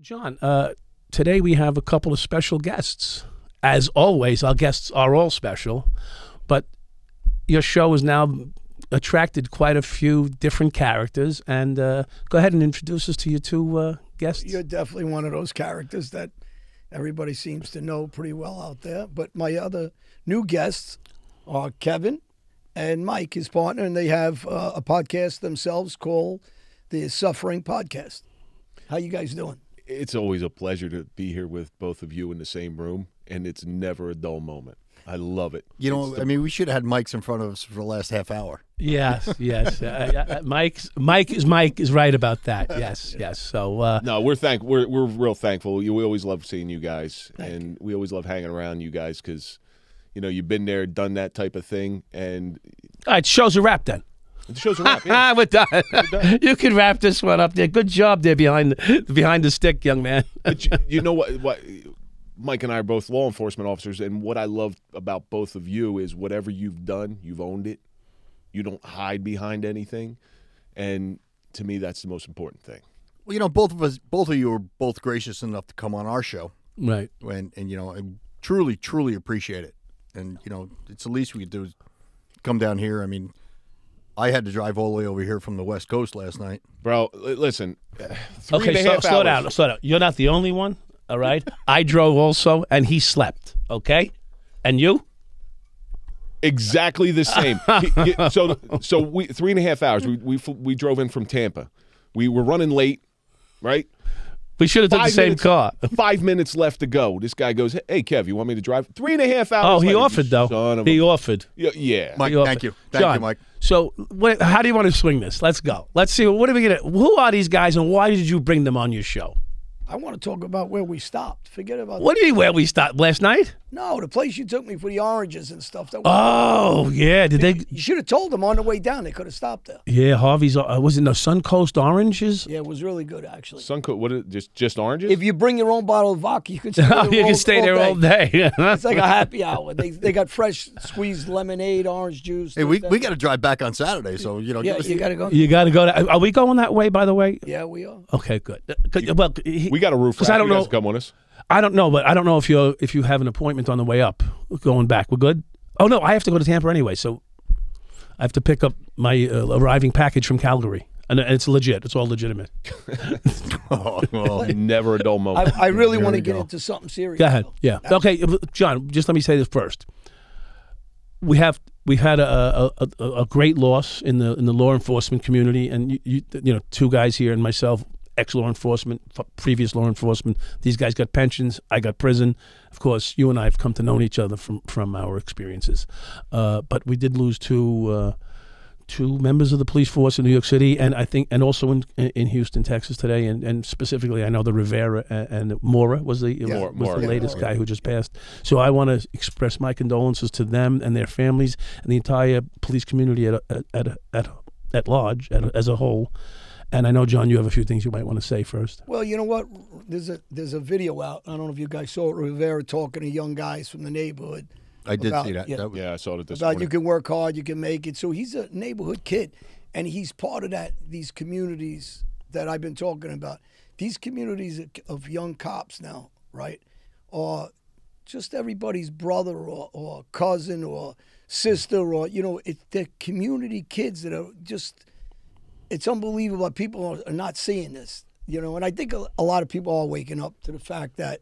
John, today we have a couple of special guests. As always, our guests are all special, but your show has now attracted quite a few different characters. And go ahead and introduce us to your two guests. You're definitely one of those characters that everybody seems to know pretty well out there. But my other new guests are Kevin and Mike, his partner, and they have a podcast themselves called the Suffering Podcast. How you guys doing? It's always a pleasure to be here with both of you in the same room, and it's never a dull moment. I love it. You know, I mean, we should have had mics in front of us for the last half hour. Yes, yes. Mike is right about that. Yes, yes. So no, we're real thankful. We always love seeing you guys, and we always love hanging around you guys because, you know, you've been there, done that type of thing, and all right, show's a wrap then. The show's a wrap. Yeah. We're done. You can wrap this one up there. Good job there behind the stick, young man. But you know what? Mike and I are both law enforcement officers, and what I love about both of you is whatever you've done, you've owned it. You don't hide behind anything, and to me, that's the most important thing. Well, you know, both of you were both gracious enough to come on our show, right? And you know, I truly appreciate it. And you know, it's the least we could do is come down here. I mean, I had to drive all the way over here from the West Coast last night. Bro, listen. Okay, slow down. You're not the only one, all right? I drove also, and he slept, okay? And you? Exactly the same. So we 3.5 hours. We drove in from Tampa. We were running late, right? We should have took the same car. 5 minutes left to go. This guy goes, "Hey, Kev, you want me to drive?" 3.5 hours. Oh, he later, offered though. He offered. Yeah. Mike, thank you, John, Mike. So, how do you want to swing this? Let's go. Let's see. What are we gonna? Who are these guys, and why did you bring them on your show? I want to talk about where we stopped. Forget about what do you mean where we stopped last night? No, the place you took me for the oranges and stuff. Oh, yeah. Did they? You should have told them on the way down. They could have stopped there. Yeah, Harvey's. Was it no Suncoast oranges? Yeah, it was really good actually. Suncoast. What? Just oranges? If you bring your own bottle of vodka, you can stay there. You can stay there all day. It's like a happy hour. They got fresh squeezed lemonade, orange juice. Hey, we got to drive back on Saturday, so you know. Yeah, you got to go. You got to go. Are we going that way? By the way. Yeah, we are. Okay, good. Well, we got a roof. Because I don't know. Come on us. I don't know, but I don't know if you have an appointment on the way up, going back. We're good. Oh no, I have to go to Tampa anyway, so I have to pick up my arriving package from Calgary, and it's legit. It's all legitimate. Oh, well, never a dull moment. I really want to get into something serious. Go ahead. Yeah. Okay, John. Just let me say this first. We've had a great loss in the law enforcement community, and you know, two guys here and myself. Ex-law enforcement, previous law enforcement. These guys got pensions. I got prison. Of course, you and I have come to know each other from our experiences. But we did lose two members of the police force in New York City, and I think, and also in Houston, Texas today, and specifically, I know the Rivera and Mora was the latest guy who just passed. So I want to express my condolences to them and their families and the entire police community at large, as a whole. And I know, John, you have a few things you might want to say first. Well, you know what? There's a video out. I don't know if you guys saw it. Rivera talking to young guys from the neighborhood. I did see that. Yeah, I saw it this morning. morning. You can work hard, you can make it. So he's a neighborhood kid, and he's part of these communities that I've been talking about. These communities of young cops now, right, are just everybody's brother or cousin or sister, or, you know, they're community kids that are just... It's unbelievable. People are not seeing this, you know, and I think a lot of people are waking up to the fact that...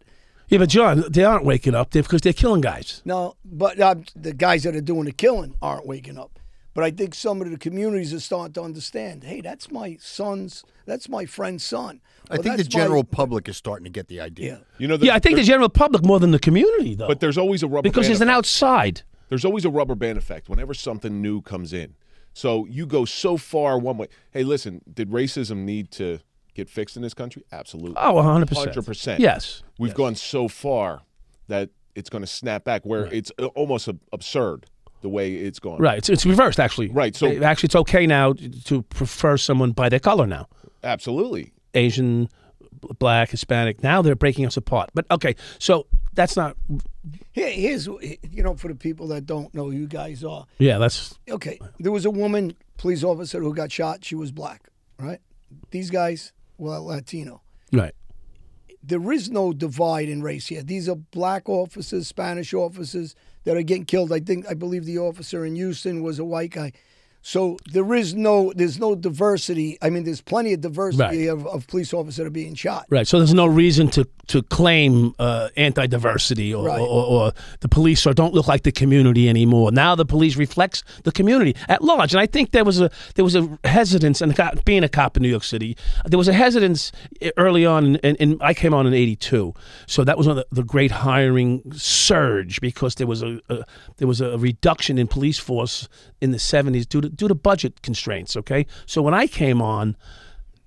Yeah, but John, they aren't waking up because they're killing guys. No, but the guys that are doing the killing aren't waking up. But I think some of the communities are starting to understand, hey, that's my friend's son. I think the general public is starting to get the idea. Yeah, you know, I think the general public more than the community, though. But there's always a rubber because band there's an outside. There's always a rubber band effect whenever something new comes in. So you go so far one way. Hey, listen, did racism need to get fixed in this country? Absolutely. Oh, 100%. 100%. Yes. We've gone so far that it's going to snap back where it's almost absurd the way it's gone. Right. It's reversed, actually. Right. So actually, it's okay now to prefer someone by their color now. Absolutely. Asian, Black, Hispanic. Now they're breaking us apart. But, okay, so that's not... Here's, you know, for the people that don't know who you guys are. Yeah, that's... Okay, there was a woman, police officer, who got shot. She was black, right? These guys were Latino. Right. there is no divide in race here. These are black officers, Spanish officers that are getting killed. I believe the officer in Houston was a white guy. So there's no diversity. I mean, there's plenty of diversity of police officers that are being shot. Right. So there's no reason to claim anti-diversity or the police don't look like the community anymore. Now the police reflects the community at large. And I think there was a hesitance, and being a cop in New York City, there was a hesitance early on, and I came on in '82. So that was one of the great hiring surge, because there was a reduction in police force in the '70s due to budget constraints. Okay, so when I came on,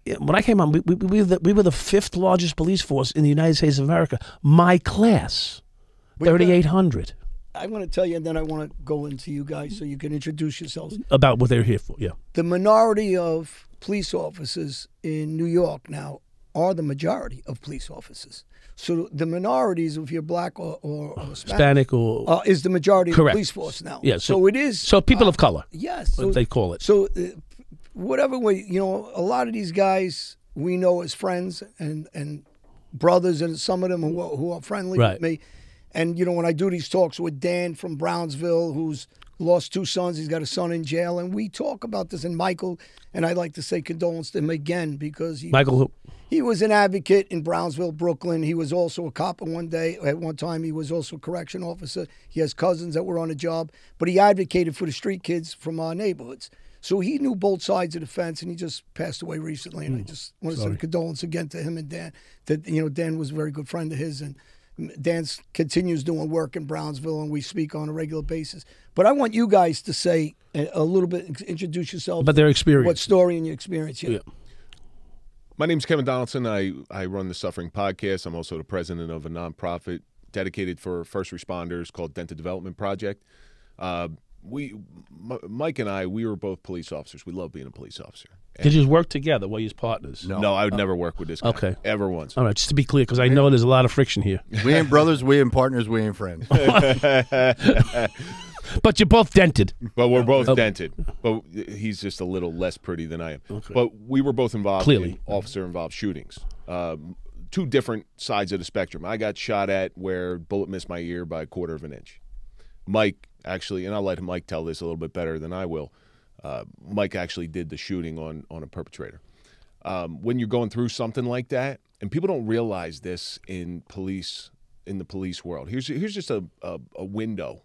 we were the 5th largest police force in the United States of America. My class, 3,800. I want to tell you, and then I want to go into you guys so you can introduce yourselves. About what they're here for, yeah. The minority of police officers in New York now are the majority of police officers. So the minorities, if you're black or Hispanic or is the majority correct. of the police force now. Yeah, so it is. So people of color. Yes. So, they call it. So whatever way, a lot of these guys we know as friends and brothers, and some of them who are friendly with me. And, when I do these talks with Dan from Brownsville, who's lost 2 sons, he's got a son in jail, and we talk about this. And Michael, and I'd like to say condolence to him again, because he was an advocate in Brownsville, Brooklyn. He was also a cop at one time. He was also a correction officer. He has cousins that were on the job, but he advocated for the street kids from our neighborhoods. So he knew both sides of the fence, and he just passed away recently. And I just want to send condolence again to him and Dan. That Dan was a very good friend of his, and Dan continues doing work in Brownsville, and we speak on a regular basis. But I want you guys to say a little bit, introduce yourselves. About their experience. What story and your experience. Yeah. My name's Kevin Donaldson. I run the Suffering Podcast. I'm also the president of a nonprofit dedicated for first responders called Dental Development Project. Mike and I, we were both police officers. We love being a police officer. Did you work together? Were you partners? No, I would never work with this guy. Ever once. All right, just to be clear, because I know there's a lot of friction here. We ain't brothers, we ain't partners, we ain't friends. But you're both dented. But we're both dented. But he's just a little less pretty than I am. Okay. But we were both involved in officer-involved shootings. 2 different sides of the spectrum. I got shot at where bullet missed my ear by 1/4 of an inch. Mike actually, and I'll let Mike tell this a little bit better than I will, Mike actually did the shooting on a perpetrator. When you're going through something like that, and people don't realize this in the police world. Here's just a window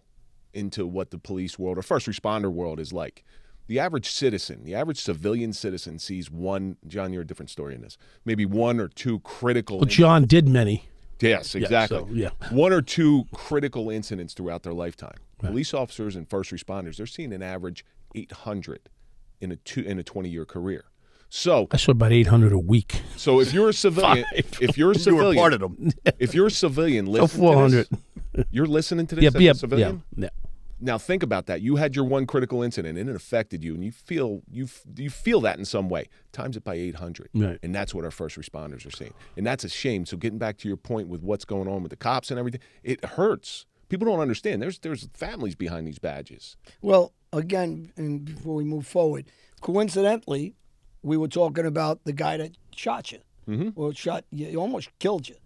into what the police world or first responder world is like. The average citizen, the average civilian citizen sees one, John, you're a different story in this, maybe 1 or 2 critical. Well, John did many. Yes, exactly. Yeah, 1 or 2 critical incidents throughout their lifetime. Right. Police officers and first responders, they're seeing an average 800 in a 20-year career. So I saw about 800 a week. So if you're a civilian, you were part of them. If you're a civilian, listening so 400. To this, you're listening to this as a civilian. Yeah. Now think about that. You had your 1 critical incident, and it affected you, and you feel that in some way. Times it by 800, right. And that's what our first responders are seeing, and that's a shame. So getting back to your point with what's going on with the cops and everything, it hurts. People don't understand. There's families behind these badges. Well, again, and before we move forward, coincidentally, we were talking about the guy that shot you, or he almost killed you,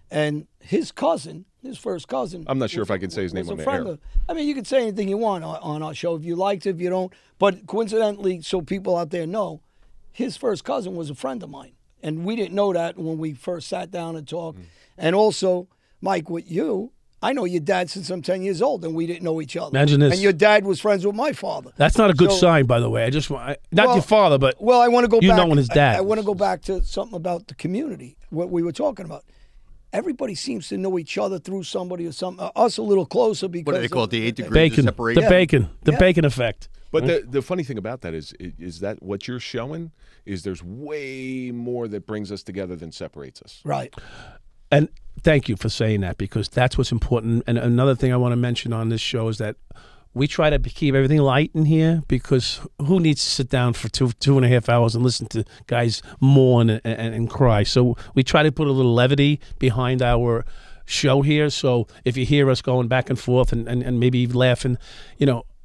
and his cousin. His first cousin. I'm not sure if I can say his name on the air. I mean, you can say anything you want on our show if you like to, if you don't. But coincidentally, so people out there know, his first cousin was a friend of mine. And we didn't know that when we first sat down and talked. And also, Mike, with you, I know your dad since I'm 10 years old, and we didn't know each other. Imagine this. And your dad was friends with my father. That's not a good sign, by the way. I just want, not your father, but I want to go back. You know his dad. I want to go back to something about the community, what we were talking about. Everybody seems to know each other through somebody or something. Us a little closer because what do they call it? The 8 degrees of separation. The bacon effect. But the funny thing about that is that what you're showing is there's way more that brings us together than separates us. Right. And thank you for saying that, because that's what's important. And another thing I want to mention on this show is that we try to keep everything light in here, because who needs to sit down for 2.5 hours and listen to guys mourn and cry? So we try to put a little levity behind our show here. So if you hear us going back and forth and maybe laughing,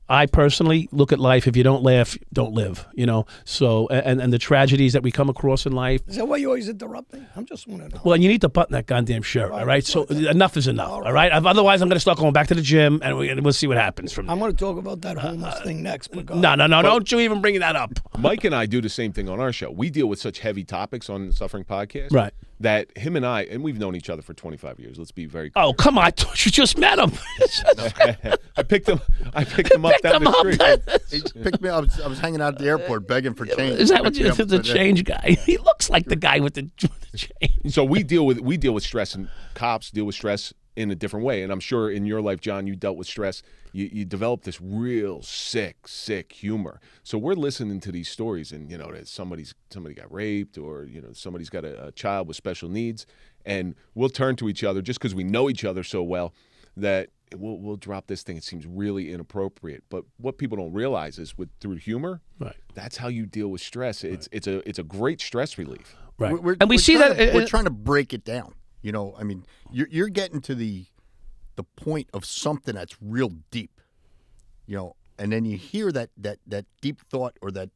I personally look at life. If you don't laugh, don't live. You know. So and the tragedies that we come across in life. Is that why you always interrupt me? I'm just wondering. Well, you need to button that goddamn shirt. All right. So enough is enough. All right. Otherwise, I'm going to start going back to the gym, and we'll see what happens from there. I'm going to talk about that homeless thing next. But No. Don't you even bring that up. Mike and I do the same thing on our show. We deal with such heavy topics on the Suffering Podcast, Right. that him and we've known each other for 25 years. Let's be very clear. Oh, come on. I thought you just met him. I picked him up down the street. He picked me. I was hanging out at the airport begging for change. Is that what you the change guy? He looks like the guy with the change. So we deal with stress, and cops deal with stress in a different way. And I'm sure in your life, John, you dealt with stress. You developed this real sick humor. So we're listening to these stories, and you know that somebody got raped, or you know somebody's got a child with special needs, and we'll turn to each other just because we know each other so well that we'll drop this thing. It seems really inappropriate, but what people don't realize is through humor, right? That's how you deal with stress. It's a great stress relief, right? And we see that we're trying to break it down. You know, I mean, you're getting to the point of something that's real deep, you know, and then you hear that deep thought, or that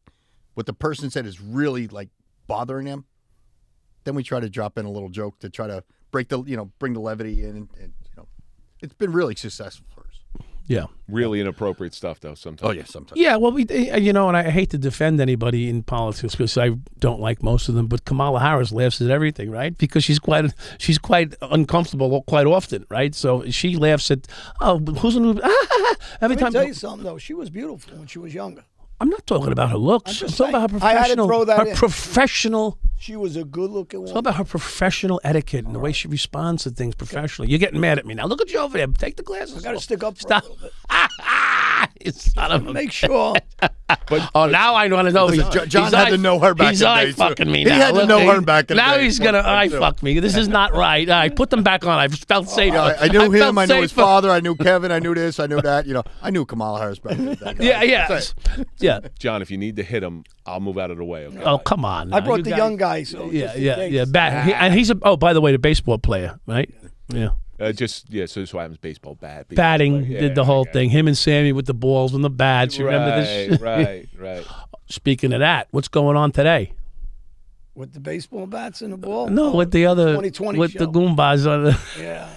what the person said is really like bothering them. Then we try to drop in a little joke to try to bring the levity in, and you know, it's been really successful for us. Yeah. Really inappropriate stuff, though, sometimes. Oh, yeah, sometimes. Yeah, well, you know, and I hate to defend anybody in politics because I don't like most of them, but Kamala Harris laughs at everything, right? Because she's quite uncomfortable quite often, right? So she laughs at, who's a new... every time. Let me tell you something, though. She was beautiful when she was younger. I'm not talking about her looks. I'm talking about her professional... I had to throw that in. Professional... She was a good-looking woman. It's all about her professional etiquette and the way she responds to things professionally. You're getting mad at me now. Look at you over there. Take the glasses off. I got to stick up for Stop. a little bit. It's son of a... Make sure. Now I want to know. John had to know her back in He's the eye day. fucking me He now. had to know her back in the day. Now he's going to eye fuck me. This is not right. All right, put them back on. I felt safe. I knew him. I knew his father. I knew Kevin. I knew this. I knew that. You know, I knew Kamala Harris better than that guy. Yeah. John, if you need to hit him, I'll move out of the way. Okay? Oh, come on. I brought the young guy. So Yeah. And he's by the way, the baseball player, right? Yeah. So happens baseball bat. Batting, did the whole thing. Him and Sammy with the balls and the bats. You remember this? Right. Speaking of that, what's going on today? With the baseball bats and the ball? No, with the other, 2020 with show. the Goombas on the. Yeah.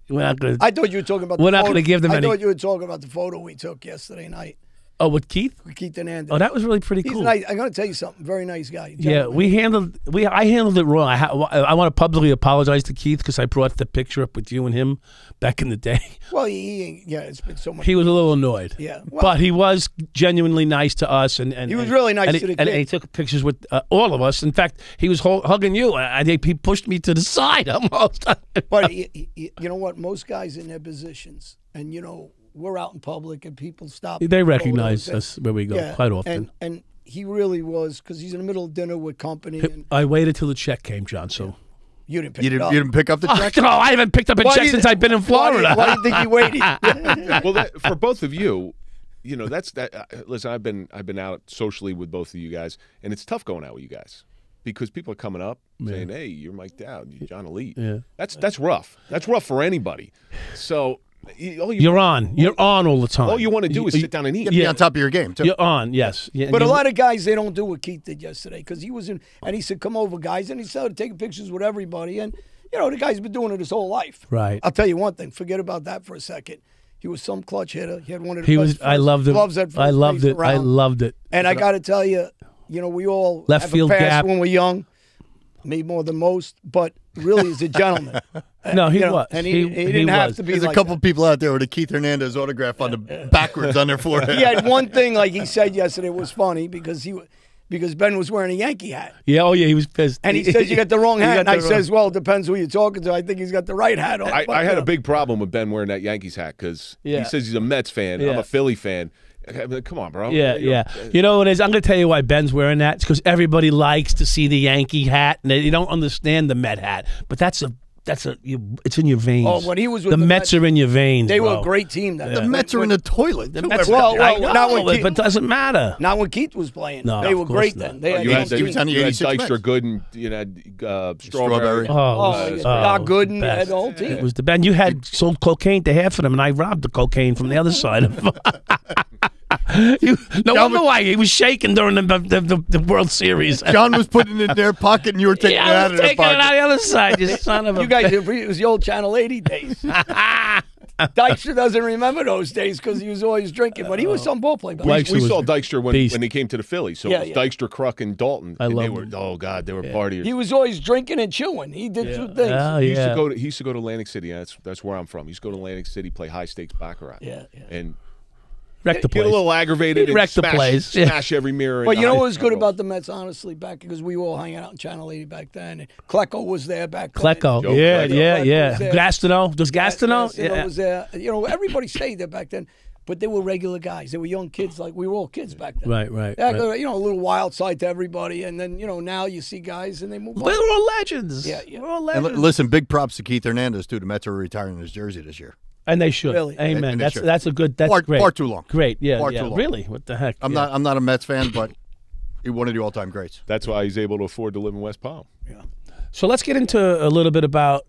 We're not gonna. I thought you were talking about. We're not going to give them I any. thought you were talking about the photo we took yesterday night. Oh, with Keith? With Keith Hernandez. Oh, that was really pretty He's cool. nice. I'm going to tell you something. Very nice guy. Yeah, I handled it wrong. I want to publicly apologize to Keith because I brought the picture up with you and him back in the day. Well, it's been so much. He was a little annoyed. Yeah. Well, but he was genuinely nice to us. And he was really nice to the kid. And he took pictures with all of us. In fact, he was hugging you. I think he pushed me to the side almost. But you know what? Most guys in their positions, and you know, we're out in public and people stop. They recognize us where we go quite often. And he really was, because he's in the middle of dinner with company. And I waited till the check came, John, so... You didn't pick it up. You didn't pick up the check? No, I haven't picked up a check since I've been in Florida. Why do you think you waited? Well, for both of you, you know, that's that. Listen, I've been out socially with both of you guys, and it's tough going out with you guys because people are coming up saying, "Hey, you're Mike Dowd, you're John Alite." Yeah, that's rough. That's rough for anybody. So you're on all the time. All you want to do is sit down and eat. You be on top of your game too. You're on, yes. Yeah, but a lot of guys, they don't do what Keith did yesterday, because he was in, and he said, "Come over, guys," and he started taking pictures with everybody, and you know the guy's been doing it his whole life. Right. I'll tell you one thing. Forget about that for a second. He was some clutch hitter. He had one of the best I loved it. gloves at first I loved base it. around. I loved it. And I got to tell you, you know, we all Left have field a past gap. when we're young, me more than most, but really he's a gentleman. No, he You know, was. and he didn't have to be. There's like a couple that. people out there with a Keith Hernandez autograph on the backwards on their forehead. He had one thing, like he said yesterday, was funny because Ben was wearing a Yankee hat. Yeah, oh yeah, he was pissed. And he says, "You got the wrong He hat." got And I the wrong- says, "Well, it depends who you're talking to. I think he's got the right hat on." I had a big problem with Ben wearing that Yankees hat because Yeah. he says he's a Mets fan. Yeah. I'm a Philly fan. I mean, come on, bro. Yeah. You know what it is? I'm going to tell you why Ben's wearing that. It's because everybody likes to see the Yankee hat, and they don't understand the Met hat. But that's it's in your veins. Oh, when he was with the Mets are in your veins. they bro. were a great team. Then The Mets are in the toilet. The too. Mets, Well, I know, not when but Keith- it doesn't matter. Not when Keith was playing. No, they of were course great not. then. They had You had, good he was on teams. the you had 86 Dykstra, Mets. Gooden, Strawberry. Strawberry. Oh, Doc Gooden had the whole team. It was the band. You had sold cocaine to half of them, and I robbed the cocaine from the other side of them. No wonder why he was shaking during the World Series. John was putting it in their pocket, and you were taking Yeah, it I out was of their taking it pocket. out the other side, you son of a. You guys, it was the old Channel 80 days. Dykstra doesn't remember those days because he was always drinking, but he was some ball player. Dykstra We was saw Dykstra when beast. he came to the Phillies. So Yeah, it was yeah. Dykstra, Kruk, and Dalton. I and they love were, them. oh God, they were partiers. He was always drinking and chewing. He did two things. Oh, He used yeah. to go to Atlantic City. That's where I'm from. He used to go to Atlantic City, play high stakes baccarat. Yeah, yeah. And Wrecked the get place. a little aggravated. He'd and wreck the smash, place. Yeah. Smash every mirror. But in you know the what was good high- about the Mets, honestly, back because we were all hanging out in Channel 80 back then. And Klecko was there back then. Klecko. Joe Yeah, Klecko. yeah, Klecko yeah. was there. Gastineau. Does Gastineau? Gastineau Yeah. was there. You know, everybody stayed there back then. But they were regular guys. They were young kids. Like, we were all kids back then. Right. Yeah, you know, a little wild side to everybody. And then, you know, now you see guys and they move on. We're all legends. Yeah, yeah. We're all And legends. listen, big props to Keith Hernandez too. The Mets are retiring his jersey this year. And they should. Really. Amen. And they That's should. that's a good. That's Far- great. far too long. Great. Yeah. Far yeah. too long. Really? What the heck? I'm not a Mets fan, but he's one of the all-time greats. That's why he's able to afford to live in West Palm. Yeah. So let's get into a little bit about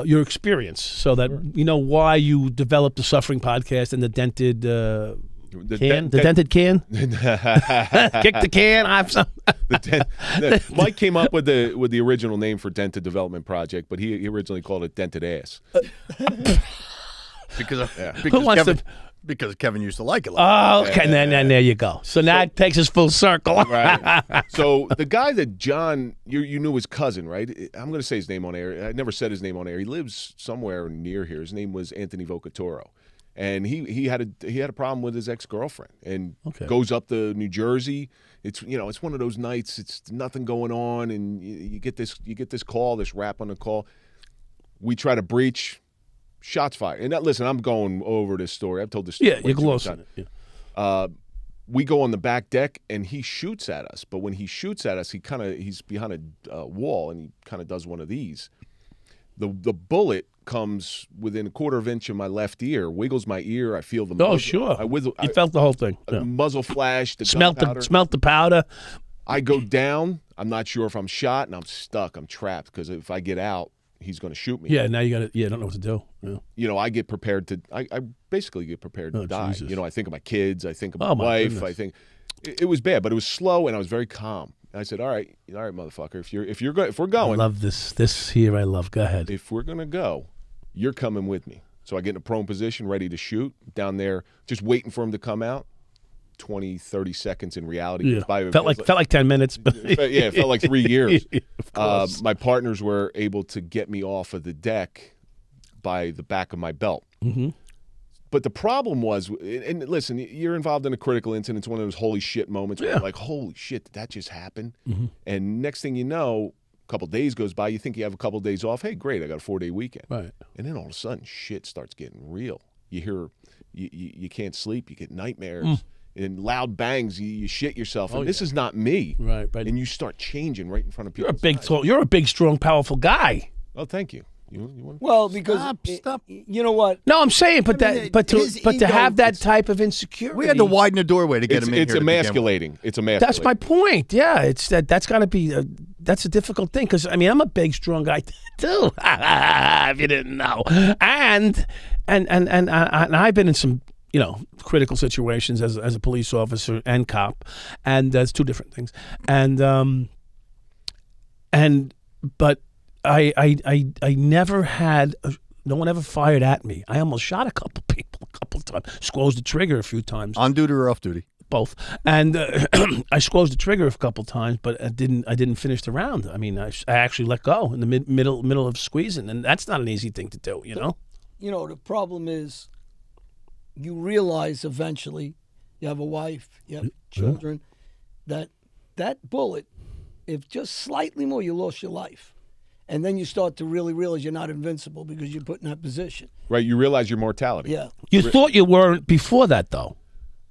your experience, so that you know why you developed the Suffering Podcast and the dented can, the dented can. Kick the can. I have some. Mike came up with the original name for Dented Development Project, but he originally called it Dented Ass. Because Kevin used to like it. Like Oh, okay. Then there you go. So now it takes us full circle. Right. So the guy that John, you knew his cousin, right? I'm going to say his name on air. I never said his name on air. He lives somewhere near here. His name was Anthony Vocatoro. And he had a problem with his ex-girlfriend, and goes up to New Jersey. It's one of those nights. It's nothing going on, and you get this call, this rap on the call. We try to breach. Shots fired. And listen, I'm going over this story. I've told this story. Yeah, you're way too many glossing times. it. Yeah. We go on the back deck, and he shoots at us. But when he shoots at us, he's behind a wall, and he kind of does one of these. The bullet comes within a quarter of an inch of my left ear, wiggles my ear. I feel the muzzle. Oh, sure. I You felt the whole thing. Yeah. muzzle flash. The Smelt gunpowder. the powder. I go down. I'm not sure if I'm shot, and I'm stuck. I'm trapped because if I get out, he's going to shoot me. Yeah. Now you got to. Yeah. I don't know what to do. Yeah. I get prepared to. I basically get prepared to die. Jesus. I think of my kids. I think of my Oh, my wife. goodness. I think it was bad, but it was slow, and I was very calm. And I said, "All right, motherfucker. If we're I going, love this. This here I love. Go ahead. if we're gonna go, you're coming with me." So I get in a prone position, ready to shoot down there, just waiting for him to come out. 20, 30 seconds in reality. Yeah. goes by. Felt like 10 minutes. But Yeah, it felt like 3 years. Of course. My partners were able to get me off of the deck by the back of my belt. Mm-hmm. But the problem was, and listen, you're involved in a critical incident. It's one of those holy shit moments where Yeah. you're like, holy shit, did that just happen? Mm-hmm. And next thing you know, a couple days goes by, you think you have a couple days off. Hey, great, I got a 4-day weekend. Right. And then all of a sudden, shit starts getting real. You hear, you can't sleep, you get nightmares. And loud bangs, you shit yourself. And this is not me. Right. And you start changing right in front of people. You're a big, strong, powerful guy. Oh, thank you. You want Well, because Stop. you know what? No, I'm saying, but his to ego, have that it's- type of insecurity. We had to widen the doorway to get him in it's here. to begin with. emasculating. It's emasculating. That's my point. Yeah, it's that's got to be that's a difficult thing because I mean I'm a big, strong guy too. If you didn't know, and I've been in some critical situations as a police officer and cop, and that's two different things. But I never had. No one ever fired at me. I almost shot a couple people a couple times. Squozed the trigger a few times. On duty or off duty? Both, and I squozed the trigger a couple times, but I didn't finish the round. I mean, I actually let go in the middle of squeezing, and that's not an easy thing to do, you know. The problem is, you realize eventually, you have a wife, you have children, that bullet, if just slightly more, you lost your life. And then you start to really realize you're not invincible because you're put in that position. Right, you realize your mortality. Yeah. You thought you weren't before that, though.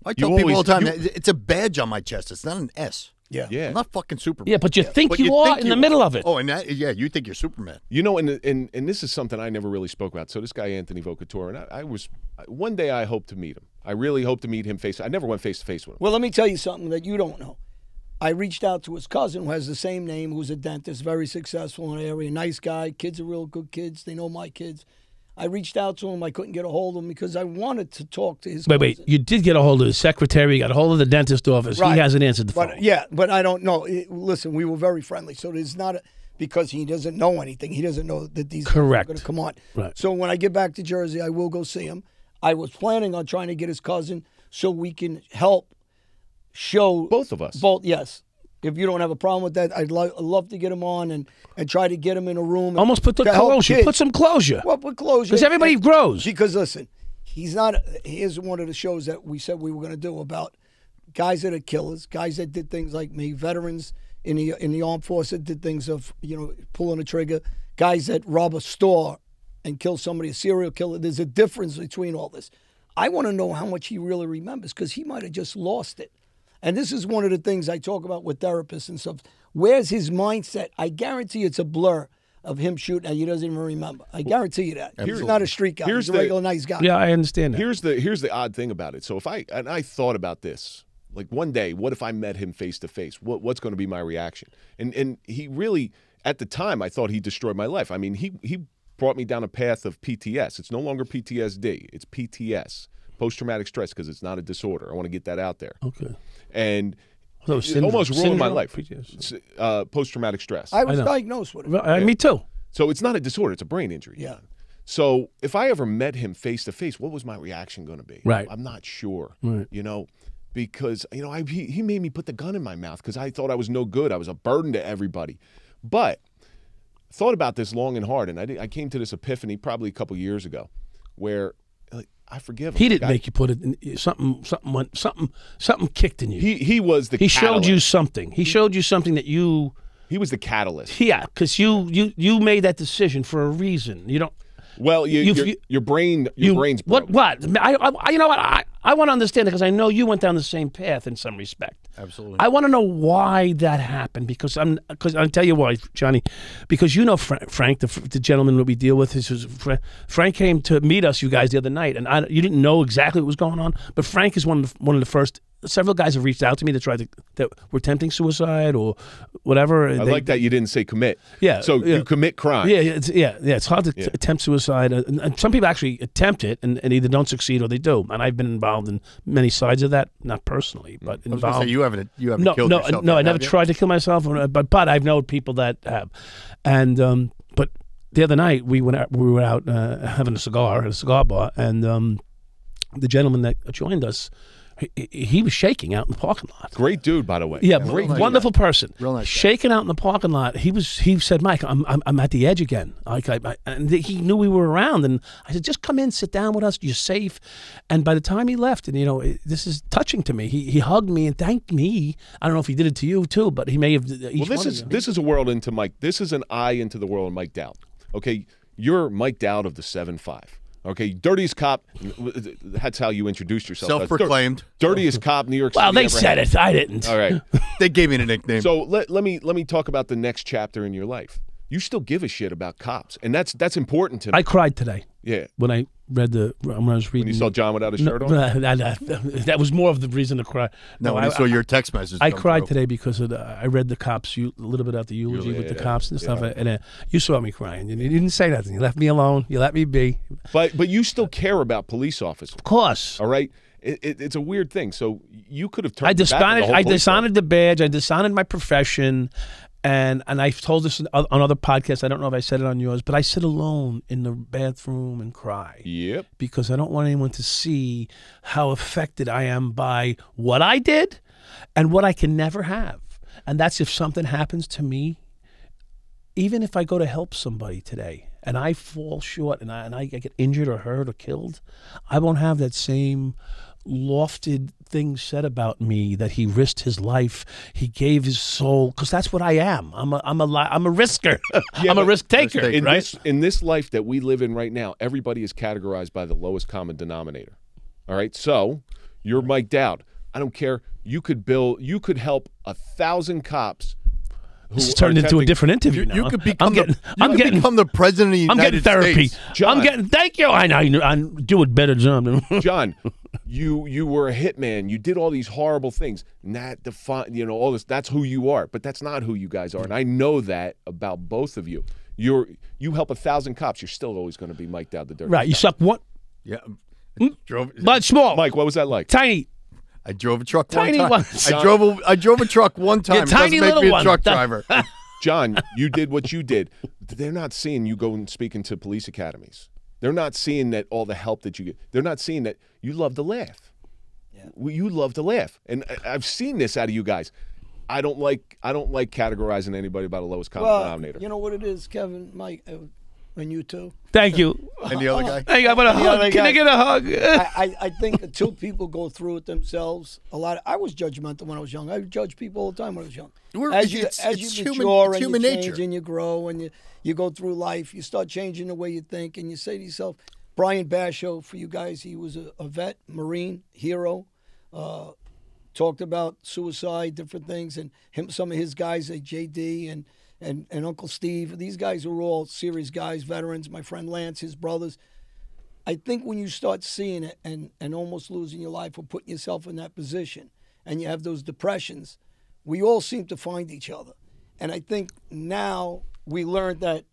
I tell people all the time, it's a badge on my chest. It's not an S. Yeah. Yeah. I'm not fucking Superman. Yeah, but you think But you are in the middle of it. Oh, and that, yeah, you think you're Superman. You know, and this is something I never really spoke about. So this guy Anthony Vocatore, and one day I hope to meet him. I really hope to meet him I never went face to face with him. Well, let me tell you something that you don't know. I reached out to his cousin who has the same name, who's a dentist, very successful in the area, nice guy. Kids are real good kids. They know my kids. I reached out to him. I couldn't get a hold of him because I wanted to talk to his cousin. Wait, you did get a hold of his secretary. You got a hold of the dentist office. Right. He hasn't answered the phone. But yeah, but I don't know. Listen, we were very friendly, so there's not because he doesn't know anything. He doesn't know that these guys are going to come on. Right. So when I get back to Jersey, I will go see him. I was planning on trying to get his cousin so we can help show Both of us. Yes. If you don't have a problem with that, I'd love to get him on and try to get him in a room. Almost put the closure. Put some closure. Well, put closure. Because everybody grows. Because listen, here's one of the shows that we said we were going to do about guys that are killers, guys that did things like me, veterans in the armed force that did things of, pulling a trigger, guys that rob a store and kill somebody, a serial killer. There's a difference between all this. I want to know how much he really remembers because he might have just lost it. And this is one of the things I talk about with therapists and stuff. Where's his mindset? I guarantee it's a blur of him shooting and he doesn't even remember. I guarantee you that. He's not a street guy. He's a regular nice guy. Yeah, I understand that. Here's the odd thing about it. So I thought about this. Like one day, what if I met him face to face? What's going to be my reaction? And he really, at the time, I thought he destroyed my life. I mean, he brought me down a path of PTS. It's no longer PTSD. It's PTS, post-traumatic stress, because it's not a disorder. I want to get that out there. Okay. And it almost ruined my life. Post-traumatic stress. I was diagnosed with it. Me too. So it's not a disorder. It's a brain injury. Yeah. So if I ever met him face to face, what was my reaction going to be? Right. I'm not sure. Right. Because he made me put the gun in my mouth because I thought I was no good. I was a burden to everybody. But I thought about this long and hard, and I came to this epiphany probably a couple years ago, where I forgive him. He didn't make you put it in something kicked in you. He was the. He catalyst. showed you something. He showed you something that you. He was the catalyst. Yeah, because you made that decision for a reason. You don't. Well, your brain's broke. What? You know what? I want to understand it because I know you went down the same path in some respect. Absolutely. I want to know why that happened because I'll tell you why, Johnny. Because Frank, the gentleman that we deal with, Frank came to meet us, you guys, the other night, and you didn't know exactly what was going on. But Frank is one of the first. Several guys have reached out to me that were attempting suicide or whatever. I like that you didn't say commit. Yeah. So you commit crime. Yeah. It's hard to attempt suicide, and some people actually attempt it and either don't succeed or they do. And I've been involved in many sides of that, not personally, but involved. I was gonna say, you haven't killed yourself. No, yet, I never have you? tried to kill myself, but I've known people that have, and but the other night we were out having a cigar at a cigar bar, and the gentleman that joined us. He was shaking out in the parking lot. Great dude, by the way. Yeah, great, wonderful person. Real nice guy. Shaking out in the parking lot. He said, "Mike, I'm at the edge again." And he knew we were around, and I said, "Just come in, sit down with us. You're safe." And by the time he left, and this is touching to me. He hugged me and thanked me. I don't know if he did it to you too, but he may have. This is a world into Mike. This is an eye into the world of Mike Dowd. Okay, you're Mike Dowd of the 7-5. Okay, dirtiest cop. That's how you introduced yourself. Self-proclaimed. Dirtiest cop New York City. Well, they said it. I didn't. All right. They gave me a nickname. So let me talk about the next chapter in your life. You still give a shit about cops, and that's important to me. I cried today. Yeah. When I was reading. When you saw John without his shirt on? That was more of the reason to cry. No, when I saw your text message. I cried today because I read the cops, a little bit about the eulogy with the cops and stuff, and you saw me crying. You didn't say nothing. You left me alone. You let me be. But you still care about police officers. Of course. All right? It's a weird thing. So you could have turned I dishonored the badge. I dishonored my profession. And I've told this on other podcasts. I don't know if I said it on yours, but I sit alone in the bathroom and cry. Yep. Because I don't want anyone to see how affected I am by what I did and what I can never have. And that's if something happens to me, even if I go to help somebody today and I fall short and I get injured or hurt or killed, I won't have that same lofted things said about me that he risked his life, he gave his soul, because that's what I am. I'm a risker. I'm a risk taker. In this life that we live in right now, everybody is categorized by the lowest common denominator. All right, so you're Mike Dowd. I don't care. You could help 1,000 cops. This is turned into a different interview now. You could become become the president of the United therapy. States. John, thank you. I do it better, John. John, you were a hitman. You did all these horrible things. All this. That's who you are. But that's not who you guys are. And I know that about both of you. You help 1,000 cops. You're still always going to be Mike Dowd, the dirty. Right. You suck one. Yeah. But small. Mike, what was that like? Tiny. I drove a truck Tiny one time. one. I drove a truck one time. You're tiny it doesn't make me little a truck one. driver. John, you did what you did. They're not seeing you go and speak into police academies. They're not seeing that all the help that you get. They're not seeing that you love to laugh. Yeah. You love to laugh, and I've seen this out of you guys. I don't like categorizing anybody by the lowest common denominator. You know what it is, Kevin, Mike, and you too. Thank you. And the other guy? Hey, I want a hug. Can I get a hug? I think until people go through it themselves, I was judgmental when I was young. I judged people all the time when I was young. As you mature and you change and you grow and you go through life, you start changing the way you think, and you say to yourself, Brian Basho, for you guys, he was a vet, Marine, hero, talked about suicide, different things, and some of his guys like JD and Uncle Steve, these guys are all serious guys, veterans. My friend Lance, his brothers. I think when you start seeing it and almost losing your life or putting yourself in that position and you have those depressions, we all seem to find each other. And I think now we learned that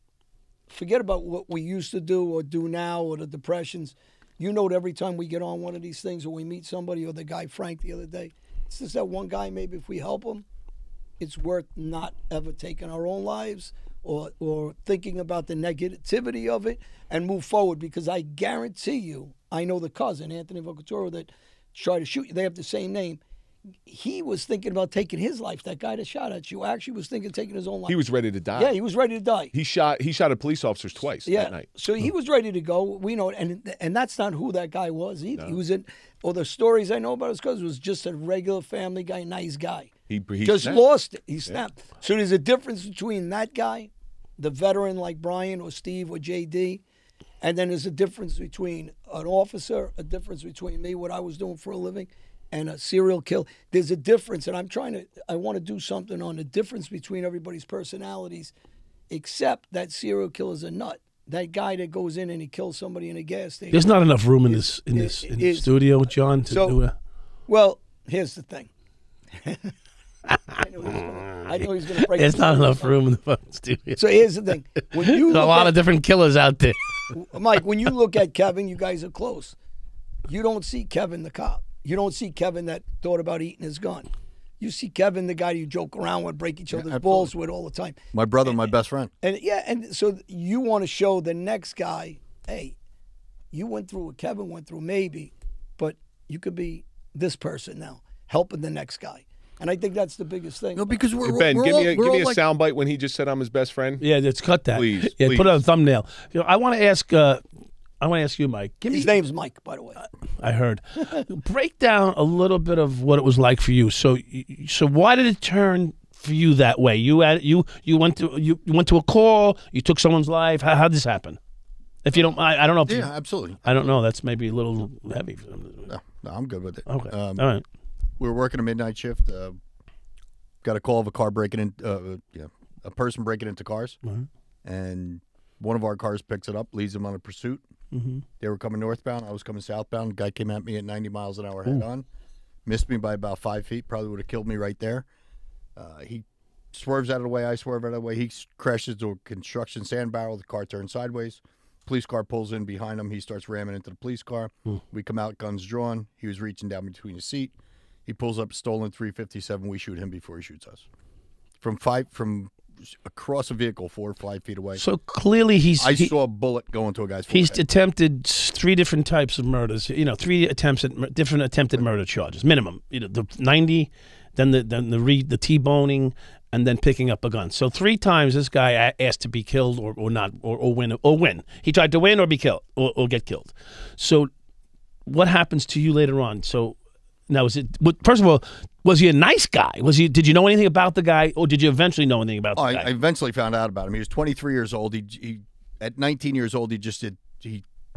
forget about what we used to do or do now or the depressions. You know that every time we get on one of these things or we meet somebody or the guy Frank the other day, it's just that one guy, maybe if we help him, it's worth not ever taking our own lives or thinking about the negativity of it and move forward, because I guarantee you, I know the cousin, Anthony Vocatoro, that tried to shoot you. They have the same name. He was thinking about taking his life. That guy that shot at you actually was thinking of taking his own life. He was ready to die. Yeah, he was ready to die. He shot at police officers twice that night. So he was ready to go. We know it. And that's not who that guy was either. No. He was the stories I know about his cousin was just a regular family guy, nice guy. He just snapped. lost it. He snapped. Yeah. So there's a difference between that guy, the veteran like Brian or Steve or JD, and then there's a difference between an officer, a difference between me, what I was doing for a living, and a serial killer. There's a difference, and I want to do something on the difference between everybody's personalities, except that serial killer's a nut. That guy that goes in and he kills somebody in a gas station. There's not enough room in the studio, John, to do it. Well, here's the thing. I know he's going to break. There's not enough room in the fucking studio. So here's the thing. When you There's a lot of different killers out there. Mike, when you look at Kevin, you guys are close. You don't see Kevin the cop. You don't see Kevin that thought about eating his gun. You see Kevin the guy you joke around with, break each other's balls with all the time. My brother, my best friend. And so you want to show the next guy, hey, you went through what Kevin went through, maybe, but you could be this person now, helping the next guy. And I think that's the biggest thing. No, because give me a soundbite when he just said I'm his best friend. Yeah, let's cut that. Please, yeah, please. Put it on a thumbnail. You know, I want to ask you, Mike. His name's Mike, by the way. I heard. Break down a little bit of what it was like for you. So why did it turn for you that way? You went to a call. You took someone's life. How did this happen? If you don't, I don't know. Yeah, absolutely. I don't know. That's maybe a little heavy. No, I'm good with it. Okay. All right. We were working a midnight shift. Got a call of a car breaking in, a person breaking into cars, and one of our cars picks it up, leads them on a pursuit. They were coming northbound. I was coming southbound. Guy came at me at 90 miles an hour head on, missed me by about 5 feet. Probably would have killed me right there. He swerves out of the way. I swerve out of the way. He crashes to a construction sand barrel. The car turns sideways. Police car pulls in behind him. He starts ramming into the police car. We come out, guns drawn. He was reaching down between his seat. He pulls up stolen 357. We shoot him before he shoots us. From across a vehicle 4 or 5 feet away. So clearly I saw a bullet go into a guy's forehead. He's attempted 3 different types of murders. 3 attempts at different attempted murder charges, minimum. The 90, then the T-boning, and then picking up a gun. So 3 times this guy asked to be killed or not or win. He tried to win or be killed or get killed. So what happens to you later on? So now, first of all, was he a nice guy? Did you know anything about the guy, or did you eventually know anything about the guy? I eventually found out about him. He was 23 years old. He at 19 years old, he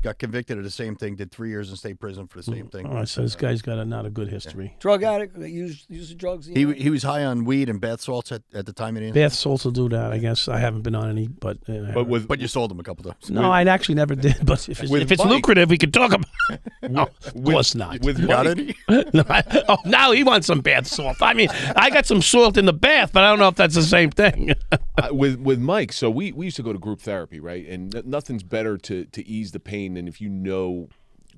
got convicted of the same thing, did 3 years in state prison for the same thing. All right, so this guy's got not a good history. Drug addict, used the drugs. He was high on weed and bath salts at the time of the Bath salts will do that, I guess. I haven't been on any, but but you sold them a couple times. no, I actually never did. But if it's Mike. lucrative, we could talk about it. No, of course not. With Got Mike, any? No, now he wants some bath salt. I mean, I got some salt in the bath, but I don't know if that's the same thing. with Mike, so we used to go to group therapy, right? And nothing's better to ease the pain than if you know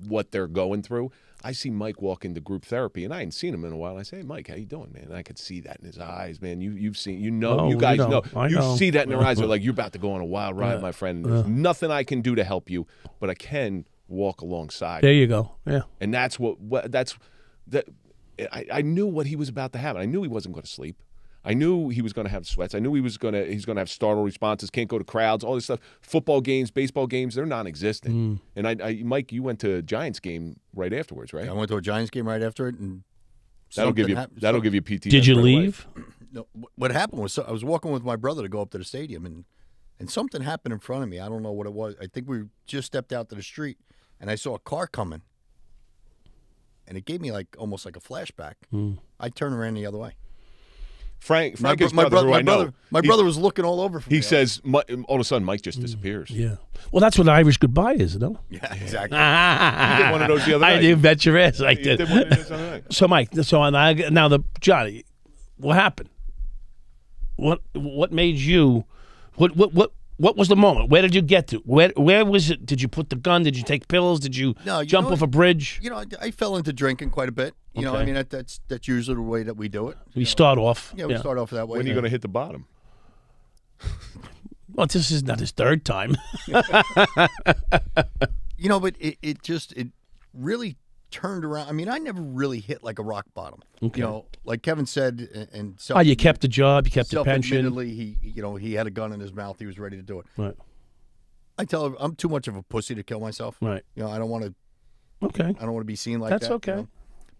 what they're going through. I see Mike walk into group therapy, and I hadn't seen him in a while. And I say, hey, Mike, how you doing, man? And I could see that in his eyes, man. You've seen, you guys know. You see that in their eyes. They're like, you're about to go on a wild ride, my friend. There's nothing I can do to help you, but I can walk alongside. There you go. Yeah. And that's I knew what he was about to happen. I knew he wasn't going to sleep. I knew he was going to have sweats. I knew he's going to have startle responses, can't go to crowds, all this stuff. Football games, baseball games, they're non-existent. And Mike, you went to a Giants game right afterwards, right? I went to a Giants game right after it, and that'll give you PTSD. Did you leave? No, what happened was I was walking with my brother to go up to the stadium, and something happened in front of me. I don't know what it was. I think we just stepped out to the street, and I saw a car coming, and it gave me almost like a flashback. I turned around the other way. Frank is my brother, who I know. My brother was looking all over for me. He says, all of a sudden, Mike just disappears. Yeah. Well, that's what Irish goodbye is, no? Yeah, exactly. You did one of those the other night. I did bet your ass I did. You did one of those the other night. So, Mike, now Johnny, what happened? What made you? What was the moment? Where did you get to? Where was it? Did you put the gun? Did you take pills? Did you jump off a bridge? You know, I fell into drinking quite a bit. You know, I mean, that's usually the way that we do it. We start off. Yeah, we start off that way. When are you going to hit the bottom? Well, this is not his third time. You know, but it really turned around. I mean, I never really hit like a rock bottom. Okay. You know, like Kevin said, and you kept the job, you kept the pension. Self-admittedly, he had a gun in his mouth. He was ready to do it. Right. I tell him I'm too much of a pussy to kill myself. Right. You know, I don't want to. Okay. I don't want to be seen like that. That's okay. You know?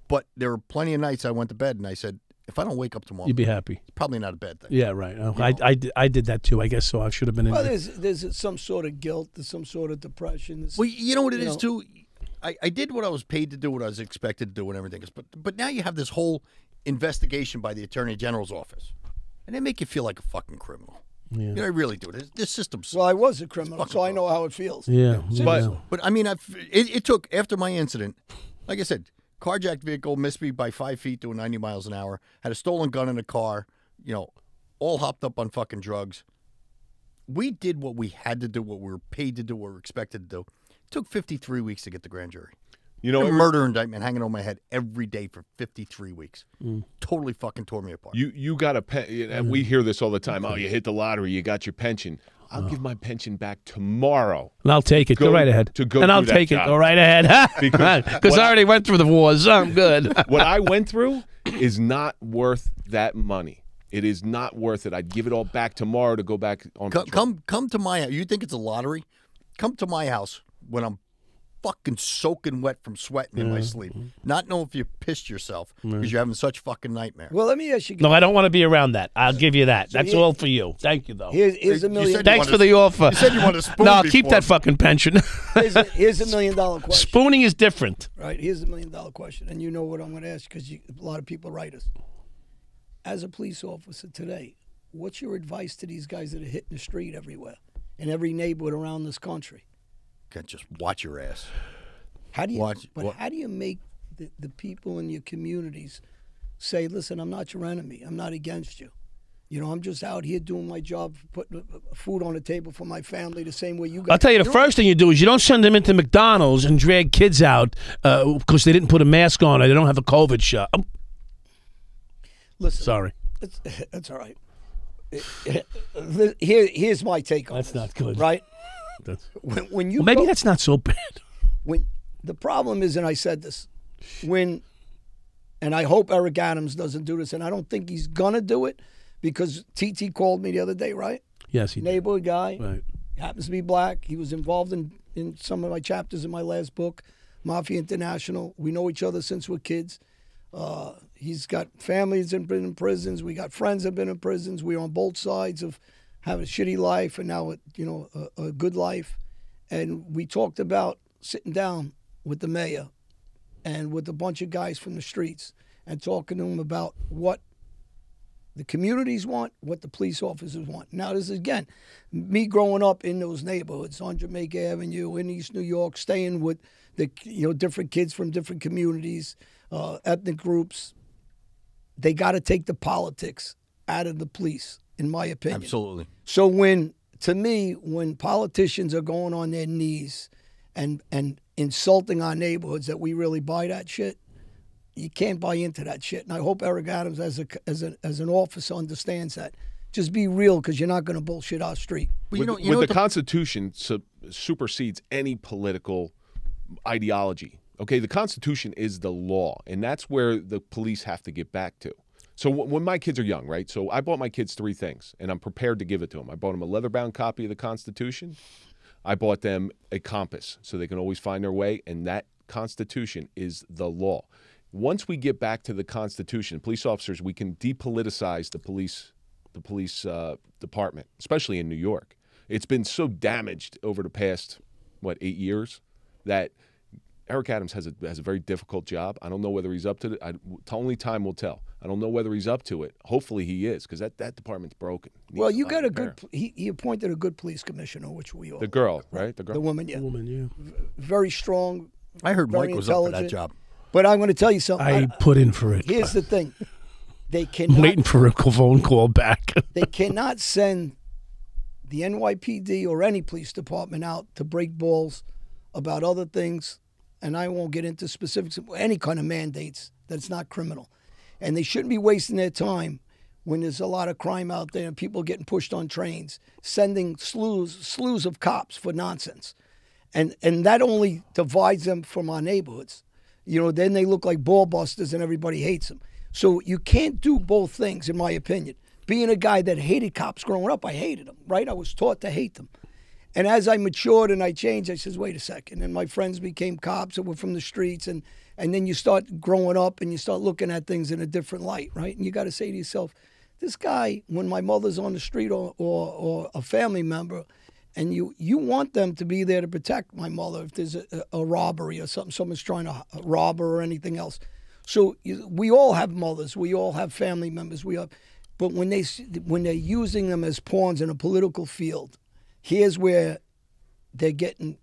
But there were plenty of nights I went to bed and I said, if I don't wake up tomorrow, you'd be happy. It's probably not a bad thing. Yeah, right. I did that too. I guess so. I should have been in. Well, there's some sort of guilt. There's some sort of depression. Well, you know what it is too. I did what I was paid to do, what I was expected to do, and everything. But now you have this whole investigation by the Attorney General's office, and they make you feel like a fucking criminal. Yeah. You know, I really do. This system's. Well, I was a criminal, so I know how it feels. Yeah. But I mean, it took after my incident, like I said, carjacked vehicle missed me by 5 feet doing 90 miles an hour. Had a stolen gun in the car. You know, all hopped up on fucking drugs. We did what we had to do, what we were paid to do, what we were expected to do. It took 53 weeks to get the grand jury. You know, a murder indictment hanging over my head every day for 53 weeks. Totally fucking tore me apart. You got a and we hear this all the time. Oh, you hit the lottery, you got your pension. I'll give my pension back tomorrow. And I'll take it. Go right ahead. And I'll take it. Go right ahead. Because I already went through the wars. So I'm good. What I went through is not worth that money. It is not worth it. I'd give it all back tomorrow to go back on. Come to my house. You think it's a lottery? Come to my house when I'm fucking soaking wet from sweating in my sleep. Not know if you pissed yourself because you're having such fucking nightmare. Well, let me ask you. No, I don't want to be around that. I'll give you that. That's all for you. Thank you, though. Here's $1 million. Thanks for the offer. You said you wanted a spoon. No, keep that fucking pension. Here's $1 million question. Spooning is different. Right. Here's $1 million question, and you know what I'm going to ask because a lot of people write us. As a police officer today, what's your advice to these guys that are hitting the street everywhere in every neighborhood around this country? Can't just watch your ass. How do you? How do you make the people in your communities say, "Listen, I'm not your enemy. I'm not against you. You know, I'm just out here doing my job, putting food on the table for my family, the same way you guys." I'll tell you, the first thing you do is you don't send them into McDonald's and drag kids out because they didn't put a mask on or they don't have a COVID shot. Listen, sorry, that's all right. Here's my take on that's this, not good, right? When you maybe that's not so bad. When the problem is, and I said this, and I hope Eric Adams doesn't do this, and I don't think he's gonna do it because TT called me the other day, right? Yes, he did. Neighborhood guy, right? Happens to be black. He was involved in some of my chapters in my last book, Mafia International. We know each other since we're kids. He's got families that have been in prisons. We got friends that have been in prisons. We're on both sides of having a shitty life and now, a good life. And we talked about sitting down with the mayor and with a bunch of guys from the streets and talking to them about what the communities want, what the police officers want. Now, this is, again, me growing up in those neighborhoods on Jamaica Avenue, in East New York, staying with the different kids from different communities, ethnic groups. They got to take the politics out of the police, in my opinion. Absolutely. So to me, when politicians are going on their knees and insulting our neighborhoods, that we really buy that shit, you can't buy into that shit. And I hope Eric Adams, as an officer, understands that. Just be real, because you're not going to bullshit our street. With the Constitution supersedes any political ideology. Okay, the Constitution is the law, and that's where the police have to get back to. So when my kids are young, right? So I bought my kids 3 things, and I'm prepared to give it to them. I bought them a leather-bound copy of the Constitution. I bought them a compass so they can always find their way, and that Constitution is the law. Once we get back to the Constitution, police officers, we can depoliticize the police department, especially in New York. It's been so damaged over the past, 8 years, that Eric Adams has a very difficult job. I don't know whether he's up to it. Only time will tell. I don't know whether he's up to it. Hopefully he is, because that department's broken. Well, you got a good. He appointed a good police commissioner, which we all. The girl, right? The girl. The woman, yeah. The woman, yeah. Very strong. I heard Mike was up for that job. But I'm going to tell you something. I put in for it. Here's the thing. They cannot. I'm waiting for a phone call back. They cannot send the NYPD or any police department out to break balls about other things, and I won't get into specifics, any kind of mandates that's not criminal. And they shouldn't be wasting their time when there's a lot of crime out there and people getting pushed on trains, sending slews of cops for nonsense. And that only divides them from our neighborhoods. Then they look like ball busters and everybody hates them. So you can't do both things, in my opinion. Being a guy that hated cops growing up, I hated them, right? I was taught to hate them. And as I matured and I changed, I says, wait a second. And my friends became cops that were from the streets. And then you start growing up and you start looking at things in a different light, right? And you got to say to yourself, this guy, when my mother's on the street or a family member, and you want them to be there to protect my mother if there's a robbery or something, someone's trying to rob her or anything else. So we all have mothers, we all have family members, but when they're using them as pawns in a political field, here's where they're getting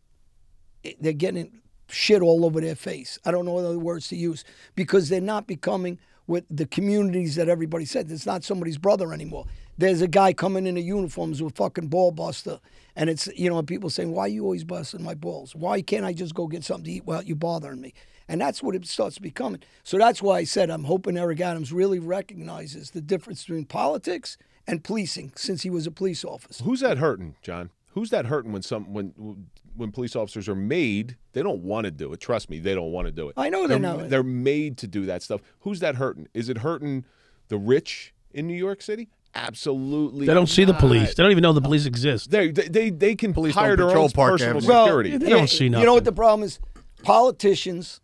shit all over their face. I don't know what other words to use, because they're not becoming with the communities that everybody said. It's not somebody's brother anymore. There's a guy coming in a uniforms with fucking ball buster, and it's people saying, why are you always busting my balls? Why can't I just go get something to eat without you bothering me? And that's what it starts becoming. So that's why I said I'm hoping Eric Adams really recognizes the difference between politics and policing, since he was a police officer. Who's that hurting, John? Who's that hurting when police officers are made? They don't want to do it. Trust me, they don't want to do it. I know they're not. They're made to do that stuff. Who's that hurting? Is it hurting the rich in New York City? Absolutely. They don't see the police. They don't even know the police exist. They can Police hire don't their patrol own Park personal Avenue. security. They don't see nothing. You know what the problem is? Politicians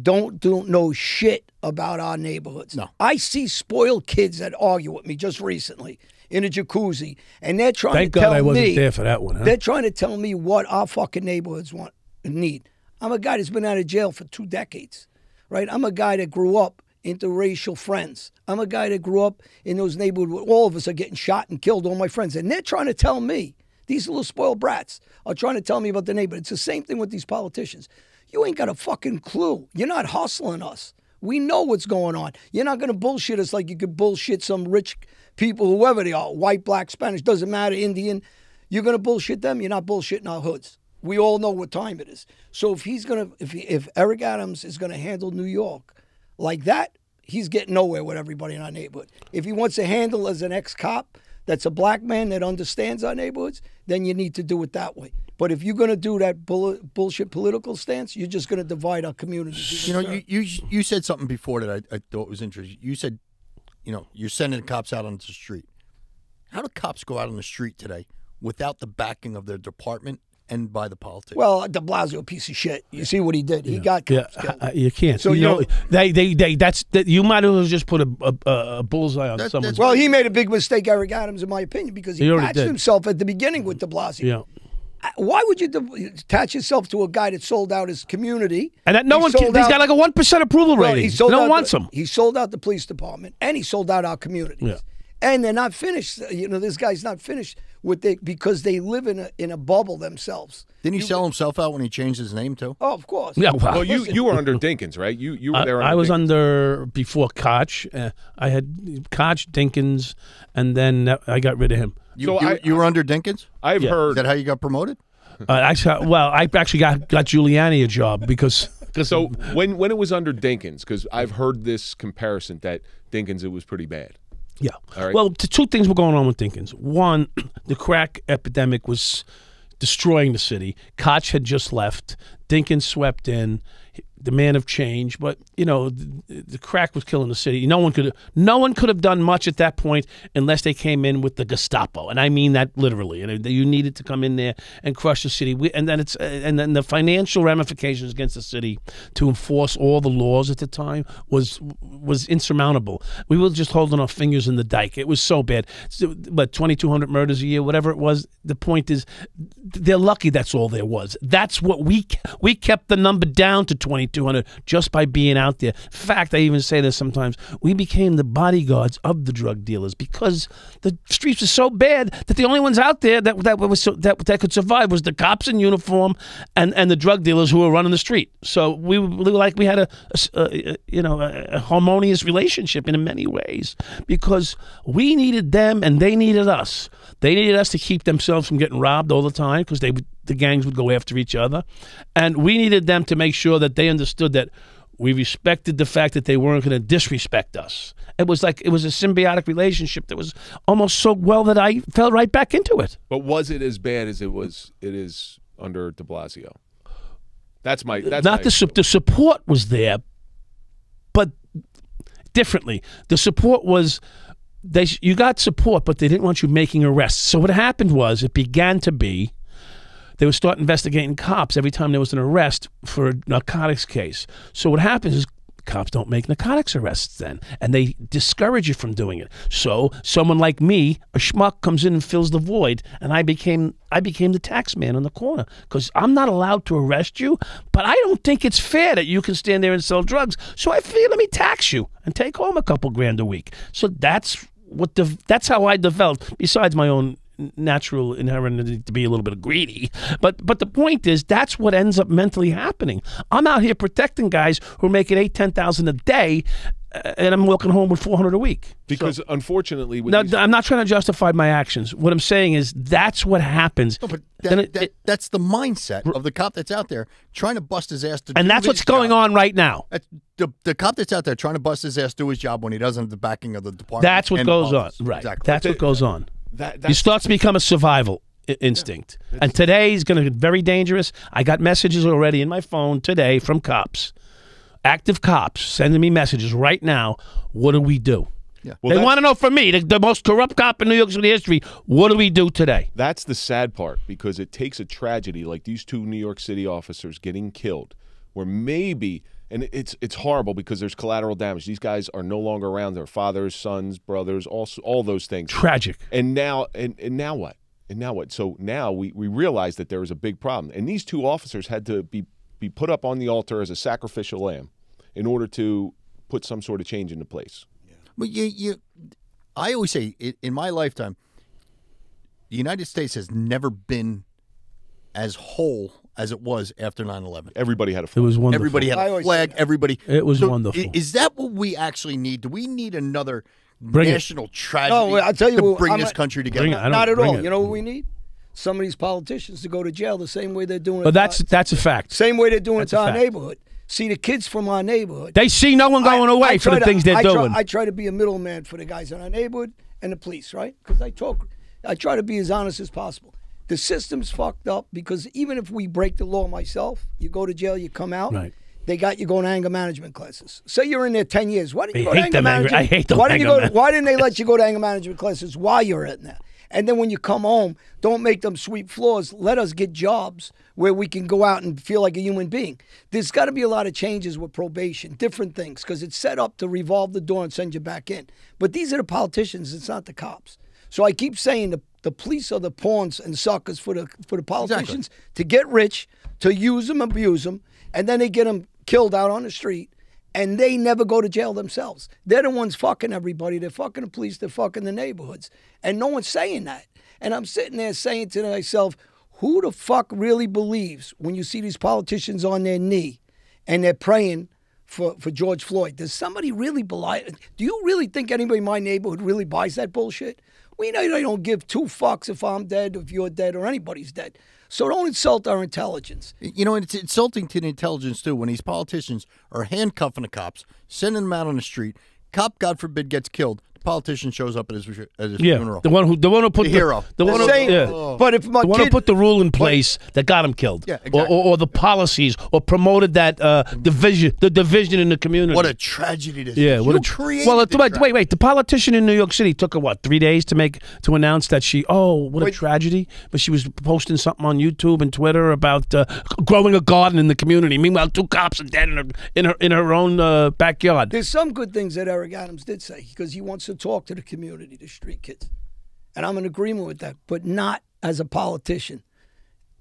don't know shit about our neighborhoods. No. I see spoiled kids that argue with me just recently in a jacuzzi, and they're trying Thank to God tell I wasn't me there for that one. Huh? they're trying to tell me what our fucking neighborhoods want and need. I'm a guy that's been out of jail for 2 decades, right? I'm a guy that grew up interracial friends. I'm a guy that grew up in those neighborhoods where all of us are getting shot and killed, all my friends, and they're trying to tell me, these little spoiled brats are trying to tell me about the neighborhood. It's the same thing with these politicians. You ain't got a fucking clue. You're not hustling us. We know what's going on. You're not going to bullshit us like you could bullshit some rich people, whoever they are, white, black, Spanish, doesn't matter, Indian. You're going to bullshit them. You're not bullshitting our hoods. We all know what time it is. So if Eric Adams is going to handle New York like that, he's getting nowhere with everybody in our neighborhood. If he wants to handle as an ex-cop that's a black man that understands our neighborhoods, then you need to do it that way. But if you're going to do that bullshit political stance, you're just going to divide our communities. You said something before that I thought was interesting. You said, you're sending cops out on the street. How do cops go out on the street today without the backing of their department and by the politics? Well, de Blasio, a piece of shit. You see what he did. He got cops killed. You can't. So you might as well just put a bullseye on someone. Well, he made a big mistake, Eric Adams, in my opinion, because he patched himself at the beginning with de Blasio. Yeah. Why would you attach yourself to a guy that sold out his community? And that he's got like a 1% approval rating. No one wants him. He sold out the police department, and he sold out our communities. Yeah. And they're not finished. You know, this guy's not finished with because they live in a bubble themselves. Didn't he sell himself out when he changed his name too? Oh, of course. Yeah, well, you were under Dinkins, right? You were there. I was Dinkins. under before Koch. I had Koch, Dinkins, and then I got rid of him. You were under Dinkins? I've heard. Is that how you got promoted? I actually got Giuliani a job because. So when it was under Dinkins, because I've heard this comparison that Dinkins, it was pretty bad. Yeah. All right. Well, two things were going on with Dinkins. One, the crack epidemic was destroying the city. Koch had just left. Dinkins swept in. The man of change, but you know the crack was killing the city. No one could have done much at that point unless they came in with the Gestapo, and I mean that literally. And you needed to come in there and crush the city. And then the financial ramifications against the city to enforce all the laws at the time was insurmountable. We were just holding our fingers in the dike. It was so bad. But 2,200 murders a year, whatever it was. The point is, they're lucky that's all there was. That's what we kept the number down to 2,200 just by being out there. In fact, I even say this sometimes. We became the bodyguards of the drug dealers because the streets were so bad that the only ones out there that could survive was the cops in uniform and the drug dealers who were running the street. So we had a harmonious relationship in many ways because we needed them and they needed us. They needed us to keep themselves from getting robbed all the time because the gangs would go after each other. And we needed them to make sure that they understood that we respected the fact that they weren't going to disrespect us. It was a symbiotic relationship that was almost so well that I fell right back into it. But was it as bad as it is under de Blasio? The support was there, but differently. The support was you got support, but they didn't want you making arrests. So what happened was it began to be they would start investigating cops every time there was an arrest for a narcotics case. So what happens is cops don't make narcotics arrests then, and they discourage you from doing it. So someone like me, a schmuck, comes in and fills the void, and I became the tax man on the corner because I'm not allowed to arrest you, but I don't think it's fair that you can stand there and sell drugs. So I figure let me tax you and take home a couple grand a week. So that's how I developed, besides my own natural inherent to be a little bit greedy, but the point is that's what ends up mentally happening. I'm out here protecting guys who are making $8,000-10,000 a day, and I'm walking home with $400 a week. Because unfortunately, I'm not trying to justify my actions. What I'm saying is that's what happens. No, but that's the mindset of the cop that's out there trying to bust his ass to and do that's his what's going job. On right now. The cop that's out there trying to bust his ass do his job when he doesn't have the backing of the department. That's what goes on. Right. Exactly. That's what goes on. That it starts to become a survival instinct. Yeah, and today is going to be very dangerous. I got messages already in my phone today from cops, active cops, sending me messages right now. What do we do? Yeah. Well, they want to know from me, the most corrupt cop in New York City history, what do we do today? That's the sad part, because it takes a tragedy like these two New York City officers getting killed, where maybe, and it's horrible because there's collateral damage. These guys are no longer around. Their fathers, sons, brothers, all those things. Tragic. And now what? And now what? So now we realize that there was a big problem. And these two officers had to be put up on the altar as a sacrificial lamb in order to put some sort of change into place. But I always say, in my lifetime, the United States has never been as whole as it was after 9/11. Everybody had a flag. It was wonderful. Everybody had a flag. Everybody. It was wonderful. Is that what we actually need? Do we need another national tragedy I'll tell you to bring this country together? Not at all. You know what we need? Some of these politicians to go to jail the same way they're doing it. But that's a fact. Same way they're doing it to our neighborhood. See, the kids from our neighborhood. They see no one going away for the things they're doing. I try to be a middleman for the guys in our neighborhood and the police, right? Because I try to be as honest as possible. The system's fucked up because even if we break the law myself, you go to jail, you come out. Right. They got you going to anger management classes. Say you're in there 10 years. Why didn't you go to anger management? I hate them. Why didn't they let you go to anger management classes while you're in there? And then when you come home, don't make them sweep floors. Let us get jobs where we can go out and feel like a human being. There's got to be a lot of changes with probation, different things, because it's set up to revolve the door and send you back in. But these are the politicians. It's not the cops. So I keep saying the police are the pawns and suckers for the politicians to get rich, to use them, abuse them, and then they get them killed out on the street, and they never go to jail themselves. They're the ones fucking everybody. They're fucking the police. They're fucking the neighborhoods. And no one's saying that. And I'm sitting there saying to myself, who the fuck really believes when you see these politicians on their knee and they're praying for George Floyd? Does somebody really believe? Do you really think anybody in my neighborhood really buys that bullshit? We know they don't give two fucks if I'm dead, if you're dead, or anybody's dead. So don't insult our intelligence. You know, it's insulting to the intelligence, too, when these politicians are handcuffing the cops, sending them out on the street. Cop, God forbid, gets killed. The politician shows up at his funeral. The one who put the hero. The one who, But if my the one kid, who put the rule in place that got him killed, Yeah, exactly. or the policies, or promoted that division in the community. What a tragedy this Yeah, is. what You a created well, the wait. The politician in New York City took her, what, 3 days to announce that what a tragedy. But she was posting something on YouTube and Twitter about growing a garden in the community. Meanwhile, 2 cops are dead in her own backyard. there's some good things that Eric Adams did say, because he wants to talk to the community, the street kids. And I'm in agreement with that, but not as a politician.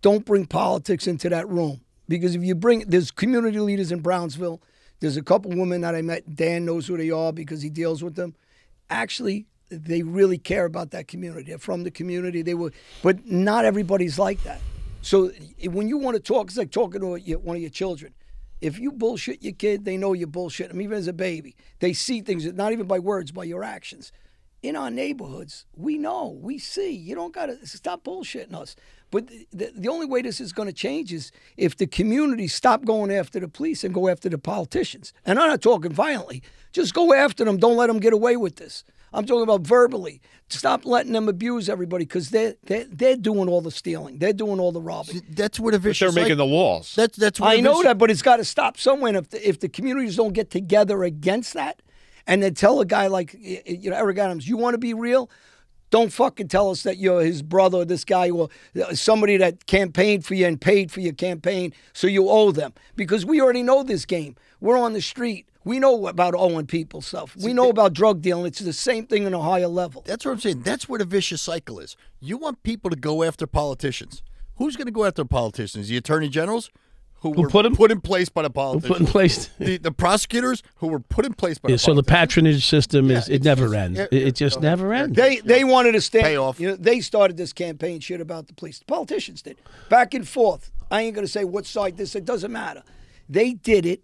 Don't bring politics into that room. Because if you there's community leaders in Brownsville. There's a couple women that I met. Dan knows who they are because he deals with them. Actually, they really care about that community. They're from the community. But not everybody's like that. So when you want to talk, it's like talking to one of your children. If you bullshit your kid, they know you bullshit them, even as a baby. They see things, not even by words, by your actions. In our neighborhoods, we know, we see. You don't got to stop bullshitting us. But the only way this is going to change is if the community stop going after the police and go after the politicians. And I'm not talking violently. Just go after them. Don't let them get away with this. I'm talking about verbally. Stop letting them abuse everybody, because they're doing all the stealing. They're doing all the robbing. That's what a vicious. They're making the laws. That's what I know that, but it's got to stop somewhere. And if the communities don't get together against that, and then tell a guy like Eric Adams, you want to be real? Don't fucking tell us that you're his brother or this guy or somebody that campaigned for you and paid for your campaign, so you owe them. Because we already know this game. We're on the street. We know about owing people stuff. We know about drug dealing. It's the same thing on a higher level. That's what I'm saying. That's what a vicious cycle is. You want people to go after politicians. Who's going to go after politicians? The attorney generals? Who were put in place by the politicians. Put in place. The prosecutors who were put in place by the So politicians. the patronage system it never just- ends. yeah, It just never ends. They wanted to stand. Pay off. They started this campaign shit about the police. The politicians did. Back and forth. I ain't going to say what side this. It doesn't matter. They did it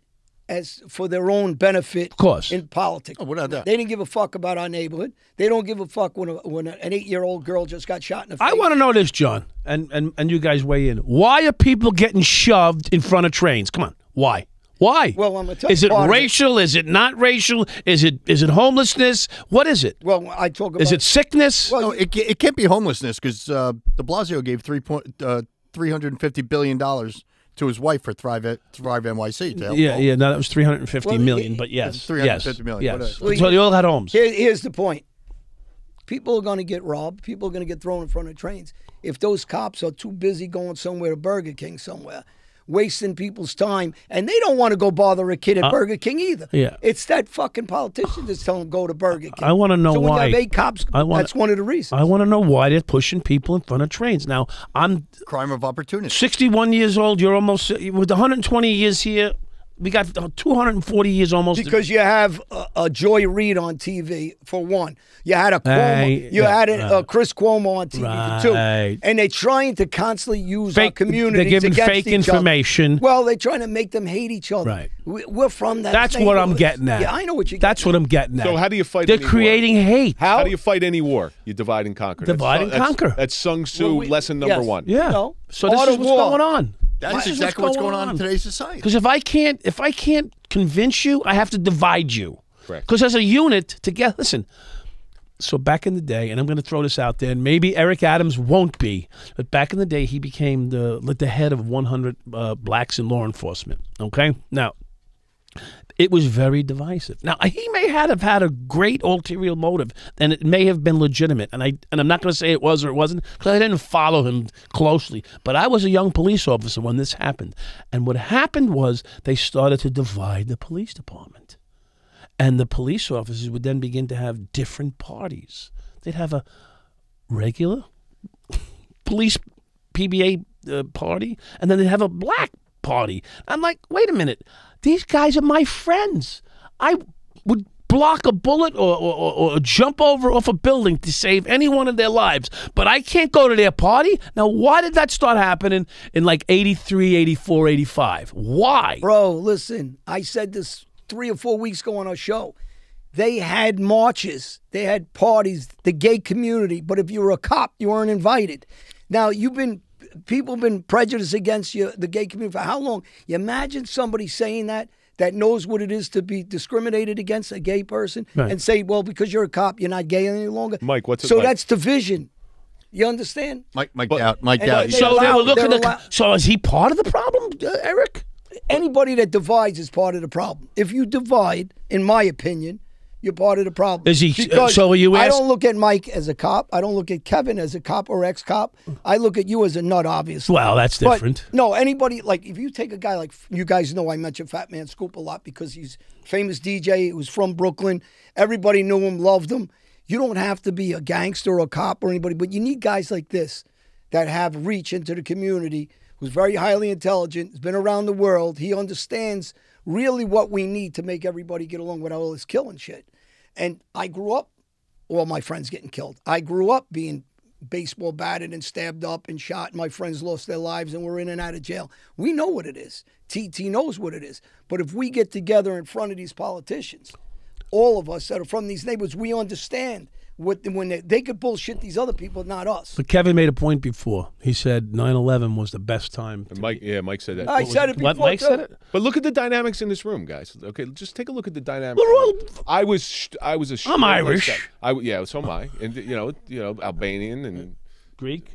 as for their own benefit, Of course. in politics. Oh, without doubt. They didn't give a fuck about our neighborhood. They don't give a fuck when an 8-year-old girl just got shot in the face. I want to know this, John, and you guys weigh in. Why are people getting shoved in front of trains? Come on. Why? Why? Well, I'm gonna tell you Is it part of it. racial? Is it not racial? Is it homelessness? What is it? Well, I talk about. Is it sickness? Well, No, it can't be homelessness, because de Blasio gave $350 billion to his wife for Thrive NYC. To help Yeah. No, that was 350 Well, million. But yes, 350 million, Yes. but, So they all had homes. Here's the point. People are going to get robbed. People are going to get thrown in front of trains. If those cops are too busy going somewhere to Burger King somewhere, wasting people's time, and they don't want to go bother a kid at Burger King either. Yeah. It's that fucking politician that's telling them go to Burger King. I want to know so when why. you have 8 cops, that's one of the reasons. I want to know why they're pushing people in front of trains. Now, I'm crime of opportunity. 61 years old. You're almost with 120 years here. We got 240 years almost. Because you have a Joy Reid on TV, for one. You had a Cuomo. Had Chris Cuomo on TV, for 2. And they're trying to constantly use our communities They're giving against fake each information. other. Well, they're trying to make them hate each other. Right. We're from that. That's what I'm getting at. Yeah, I know what you're That's what I'm getting at. So how do you fight They're any war? creating hate. How do you fight any war? You divide and conquer. Divide and conquer. That's Sun Tzu lesson number 1. Yeah. No. So this Art is of what's war. going on. That's exactly what's going on in today's society. Because if I can't convince you, I have to divide you. Correct. Because as a unit together, listen. So back in the day, and I'm going to throw this out there, and maybe Eric Adams won't be, but back in the day, he became the head of 100 blacks in law enforcement. Okay, now it was very divisive. Now he may have had a great ulterior motive, and it may have been legitimate. And I'm not going to say it was or it wasn't, because I didn't follow him closely. But I was a young police officer when this happened, and what happened was they started to divide the police department. And the police officers would then begin to have different parties. They'd have regular police PBA party, and then they have a black party. I'm like, wait a minute. These guys are my friends. I would block a bullet or jump over off a building to save any one of their lives, but I can't go to their party? Now, why did that start happening in like 83, 84, 85? Why? Bro, listen, I said this 3 or 4 weeks ago on our show. They had marches. They had parties, the gay community, but if you were a cop, you weren't invited. Now, people have been prejudiced against you, the gay community, for how long? You imagine somebody saying that knows what it is to be discriminated against, a gay person, and say, well, because you're a cop, you're not gay any longer. Mike, what's it so like? That's division. You understand? Mike Dowd. So they were looking so is he part of the problem, Eric? Anybody that divides is part of the problem. If you divide, in my opinion, you're part of the problem. Is he? Because So are you? I don't look at Mike as a cop. I don't look at Kevin as a cop or ex-cop. I look at you as a nut, obviously. Well, that's different. But no, anybody, like, if you take a guy like, you guys know I mention Fat Man Scoop a lot because he's a famous DJ. He was from Brooklyn. Everybody knew him, loved him. You don't have to be a gangster or a cop or anybody, but you need guys like this that have reach into the community, who's very highly intelligent, has been around the world. He understands really what we need to make everybody get along without all this killing shit. And I grew up, all my friends getting killed. I grew up being baseball batted and stabbed up and shot. My friends lost their lives and were in and out of jail. We know what it is. TT knows what it is. But if we get together in front of these politicians, all of us that are from these neighborhoods, we understand when they could bullshit these other people, not us. But Kevin made a point before. He said 9/11 was the best time. Mike said that. I said it before. What, Mike said it? But look at the dynamics in this room, guys. Okay, just take a look at the dynamics. I was a. I'm Irish. So am I, and you know, Albanian and Greek,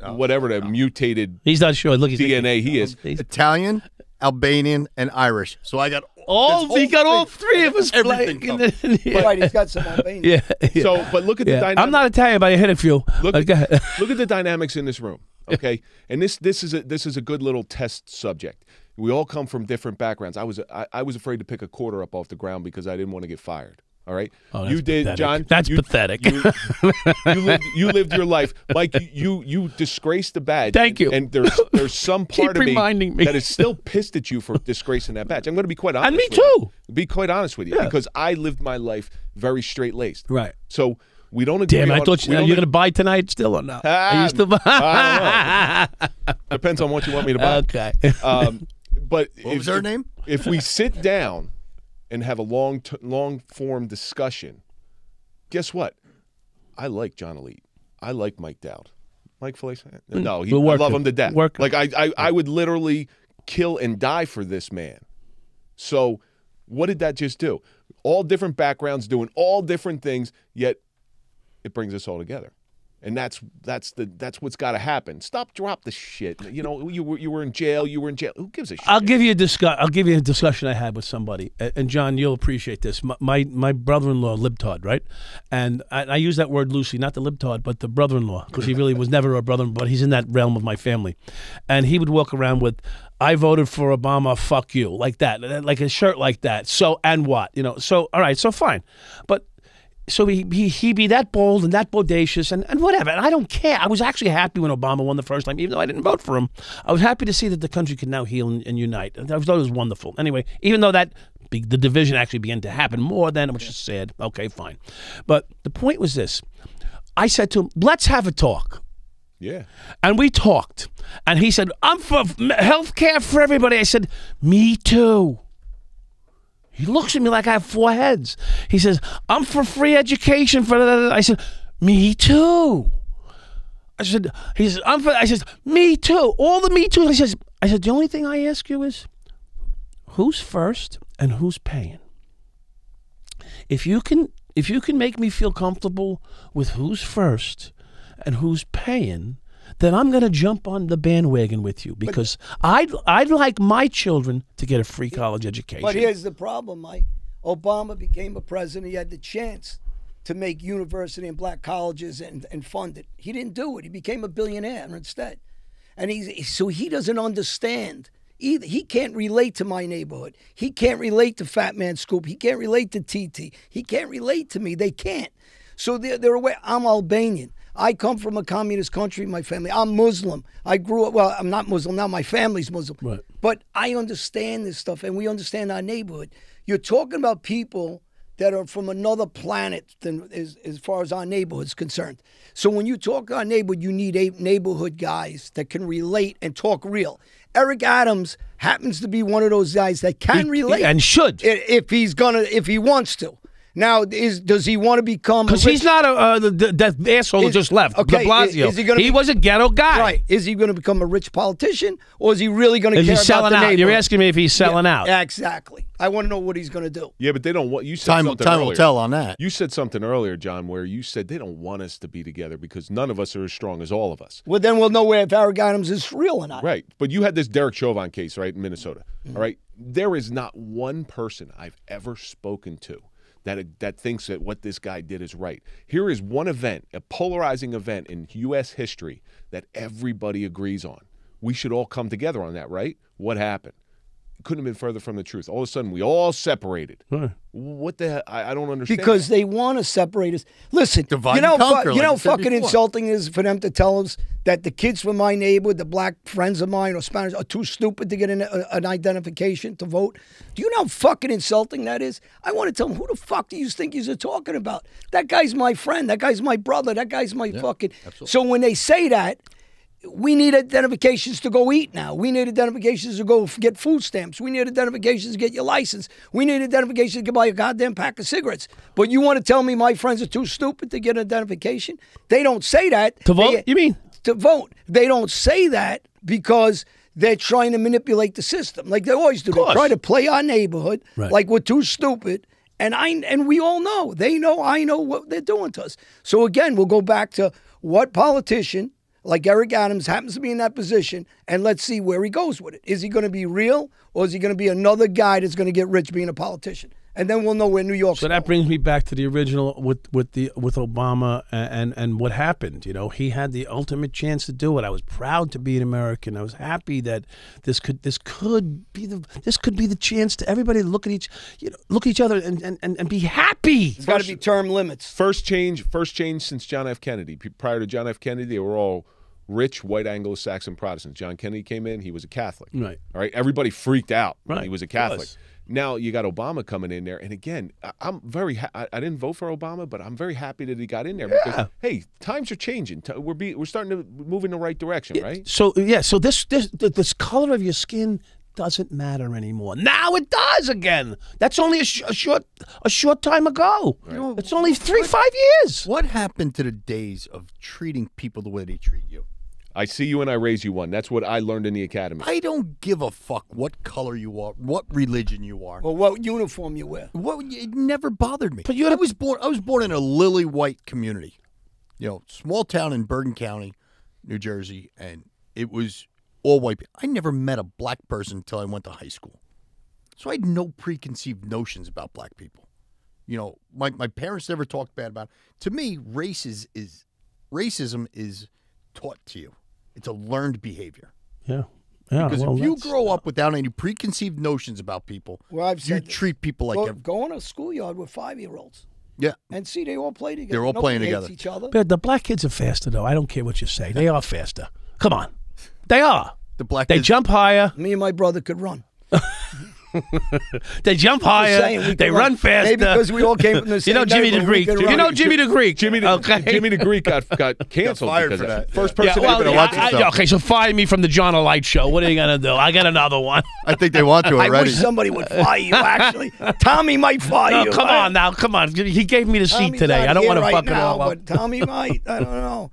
whatever the mutated. He's not sure. Look, he's DNA he is. Italian, Albanian, and Irish. So I got he got all three of us. Everything covered. Right, he's got some Albanian. Yeah. So, but look at the dynamics. I'm not Italian, but I hit a few. Look at the dynamics in this room, okay? And this is a good little test subject. We all come from different backgrounds. I was afraid to pick a quarter up off the ground because I didn't want to get fired. All right, oh, you did, pathetic. John. That's pathetic. You lived your life, Mike. You disgraced the badge. Thank you. And there's some part of reminding me that is still pissed at you for disgracing that badge. I'm going to be quite honest. And me with you. too. Be quite honest with you, because I lived my life very straight laced. Right. So we don't agree. Damn, I thought you're going to buy tonight still or not? Are you still buy? I don't know. Depends on what you want me to buy. Okay. But What was her name? If we sit down and have a long form discussion, guess what? I like John Alite. I like Mike Dowd. Mike Felice? No, I love him to death. Like I would literally kill and die for this man. So what did that just do? All different backgrounds doing all different things, yet it brings us all together. And that's what's got to happen. Drop the shit. You know, you were in jail. You were in jail. Who gives a shit? I'll give you a discussion I had with somebody. And John, you'll appreciate this. My brother-in-law, libtard, right? And I use that word loosely, not the libtard, but the brother-in-law, because he really was never a brother, but he's in that realm of my family. And he would walk around with, I voted for Obama, fuck you, like that, like a shirt like that. So, and what? You know, so, all right, so fine. But so he be that bold and that bodacious and whatever. And I don't care. I was actually happy when Obama won the first time, even though I didn't vote for him. I was happy to see that the country could now heal and unite. I thought it was wonderful. Anyway, even though the division actually began to happen more then, which is sad. Okay, fine. But the point was this. I said to him, let's have a talk. Yeah. And we talked. And he said, I'm for health care for everybody. I said, me too. He looks at me like I have 4 heads. He says, I'm for free education for I said, me too. He says, I said, me too. All the me too. I said, the only thing I ask you is, who's first and who's paying? If you can make me feel comfortable with who's first and who's paying, then I'm going to jump on the bandwagon with you, because I'd like my children to get a free college education. But here's the problem, Mike. Obama became a president. He had the chance to make university and black colleges and fund it. He didn't do it. He became a billionaire instead. And so he doesn't understand either. He can't relate to my neighborhood. He can't relate to Fat Man Scoop. He can't relate to TT. He can't relate to me. They can't. So they're aware. I'm Albanian. I come from a communist country, my family. I'm Muslim. I grew up, well, I'm not Muslim now. My family's Muslim. Right. But I understand this stuff, and we understand our neighborhood. You're talking about people that are from another planet than as far as our neighborhood's concerned. So when you talk our neighborhood, you need neighborhood guys that can relate and talk real. Eric Adams happens to be one of those guys that can relate and should if he wants to. Now, does he want to become? Because he's not that asshole who just left. De Blasio. He was a ghetto guy. Right. Is he going to become a rich politician, or is he really going to care about the neighborhood? You're asking me if he's selling out. Exactly. I want to know what he's going to do. Yeah, but they don't want you. Said Time earlier. will tell on that. You said something earlier, John, where you said they don't want us to be together because none of us are as strong as all of us. Well, then we'll know if Eric Adams is real or not. Right. But you had this Derek Chauvin case, right, in Minnesota. All right. There is not one person I've ever spoken to that thinks that what this guy did is right. Here is one event, a polarizing event in U.S. history that everybody agrees on. We should all come together on that, right? What happened? It couldn't have been further from the truth. All of a sudden, we all separated. Right. What the hell? I don't understand. Because they want to separate us. Listen, Divide and conquer, you know like I said fucking before. insulting it is for them to tell us that the kids from my neighborhood, the black friends of mine or Spanish, are too stupid to get an identification to vote. Do you know how fucking insulting that is? I want to tell them, who the fuck do you think you're talking about? That guy's my friend. That guy's my brother. That guy's my fucking... absolutely. So when they say that, we need identifications to go eat now. We need identifications to go get food stamps. We need identifications to get your license. We need identifications to buy a goddamn pack of cigarettes. But you want to tell me my friends are too stupid to get identification? They don't say that. To vote, you mean? To vote. They don't say that because they're trying to manipulate the system. Like they always do. They try to play our neighborhood like we're too stupid. And we all know. They know, I know what they're doing to us. So again, we'll go back to what politician like Eric Adams happens to be in that position, and let's see where he goes with it. Is he going to be real, or is he going to be another guy that's going to get rich being a politician? And then we'll know where New York's So that brings me back to the original with Obama and what happened. You know, he had the ultimate chance to do it. I was proud to be an American. I was happy that this could be the chance to everybody to look at each other and be happy. There's got to be term limits. First change since John F. Kennedy. Prior to John F. Kennedy, they were all rich, white Anglo-Saxon Protestants. John Kennedy came in, he was a Catholic. Right. All right. Everybody freaked out when he was a Catholic. Was. Now you got Obama coming in there, and again, I'm very. I didn't vote for Obama, but I'm very happy that he got in there because hey, times are changing. We're starting to move in the right direction, right? So so this color of your skin doesn't matter anymore. Now it does again. That's only a short time ago. Right. It's only 5 years. What happened to the days of treating people the way they treat you? I see you and I raise you one. That's what I learned in the academy. I don't give a fuck what color you are, what religion you are, or what uniform you wear. It never bothered me. But I was born in a lily white community, small town in Bergen County, New Jersey, and it was all white people. I never met a black person until I went to high school, so I had no preconceived notions about black people. My parents never talked bad about it. To me, racism is taught to you. It's a learned behavior. Yeah. Because if you grow up without any preconceived notions about people, you treat people like go in a schoolyard with 5-year-olds. Yeah. And see, they all play together. They're all playing together. Each other. But the black kids are faster, though. I don't care what you say. They are faster. Come on. They are. They jump higher. Me and my brother could run. They jump higher. They run faster. Maybe because we all came from the same Jimmy the Greek. Jimmy the Greek. Jimmy the Greek got canceled fired for that. First person ever to watch himself. Okay, so fire me from the John Alite Show. What are you gonna do? I got another one. I think they want to already. I wish somebody would fire you. Actually, Tommy might fire you. Come on now, come on. He gave me the seat today. I don't want to fuck it all up. But Tommy might. I don't know.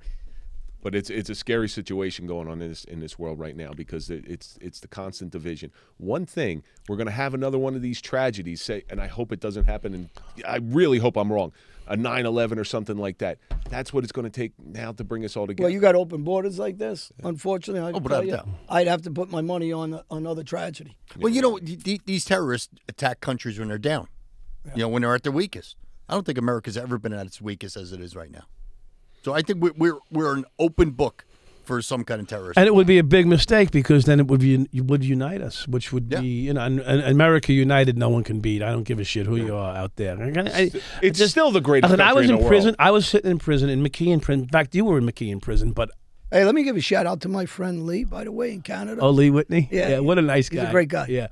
But it's a scary situation going on in this world right now because it's the constant division. One thing, we're going to have another one of these tragedies, and I hope it doesn't happen, and I really hope I'm wrong, a 9/11 or something like that. That's what it's going to take now to bring us all together. Well, you got open borders like this. Unfortunately, but I'd have to put my money on another tragedy. Well, these terrorists attack countries when they're down, when they're at their weakest. I don't think America's ever been at its weakest as it is right now. So I think we're an open book for some kind of terrorist. And it would be a big mistake because then it would unite us, which would be, you know, and America united, no one can beat. I don't give a shit who you are out there. It's still the greatest country I was in in the prison. world. I was sitting in prison, in McKeon prison. In fact, you were in McKeon prison, but Hey, let me give a shout out to my friend Lee, by the way, in Canada. oh, Lee Whitney? Yeah. What a nice guy. He's a great guy. Yeah.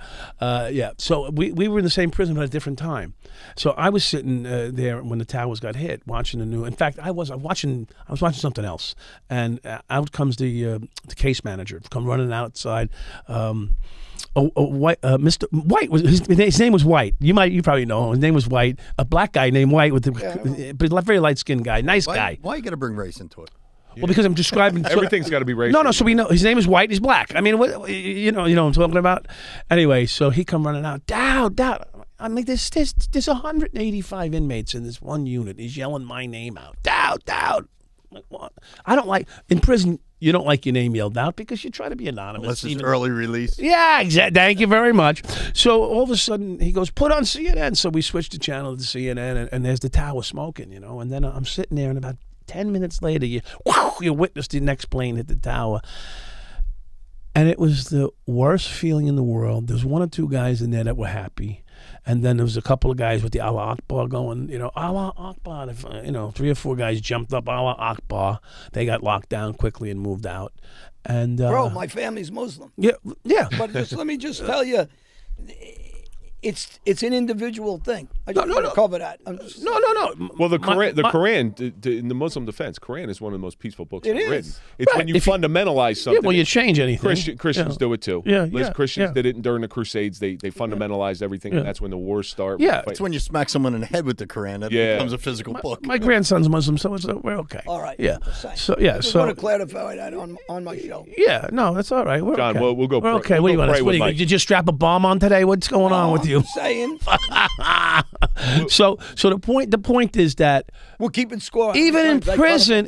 Yeah. So we were in the same prison, but at a different time. So I was sitting there when the towers got hit, watching the new. In fact, I was watching something else, and out comes the case manager, come running outside. White, Mr. White was his name was White. You probably know him. His name was White. A black guy named White with but very light skinned guy, nice guy. Why you got to bring race into it? Well, because I'm describing Everything's got to be racist. No. So we know his name is White. He's black. I mean, you know what I'm talking about. Anyway, so he come running out. Dowd. I'm like, there's 185 inmates in this one unit. He's yelling my name out. Dowd. I'm like, what? I don't like in prison. You don't like your name yelled out because you try to be anonymous. Unless it's early release. Yeah, exactly. Thank you very much. So all of a sudden he goes, put on CNN. So we switched the channel to CNN, and there's the tower smoking, you know. And then I'm sitting there, and about 10 minutes later, you witness the next plane hit the tower. And it was the worst feeling in the world. There's one or two guys in there that were happy. And then there was a couple of guys with the Allah Akbar going, you know, Allah Akbar. You know, 3 or 4 guys jumped up, Allah Akbar. They got locked down quickly and moved out. And Bro, my family's Muslim. Yeah. But let me just tell you, it's an individual thing. I just want to cover that. No. Well, the Quran, in the Muslim defense, Quran is one of the most peaceful books ever written. It's Right. when you fundamentalize something. Yeah, well, you change anything. Christians do it too. Christians did it during the Crusades. They fundamentalized everything, and that's when the wars start. Yeah. It's when you smack someone in the head with the Quran that it becomes a physical book. My grandson's Muslim, so we're okay. All right. Yeah. So I just want to clarify that on my show. Yeah, no, that's all right. We're John, okay. we'll go. We're okay. What do you want? Did you just strap a bomb on today? What's going on with you? I'm saying. So the point is that We're keeping score. even in prison,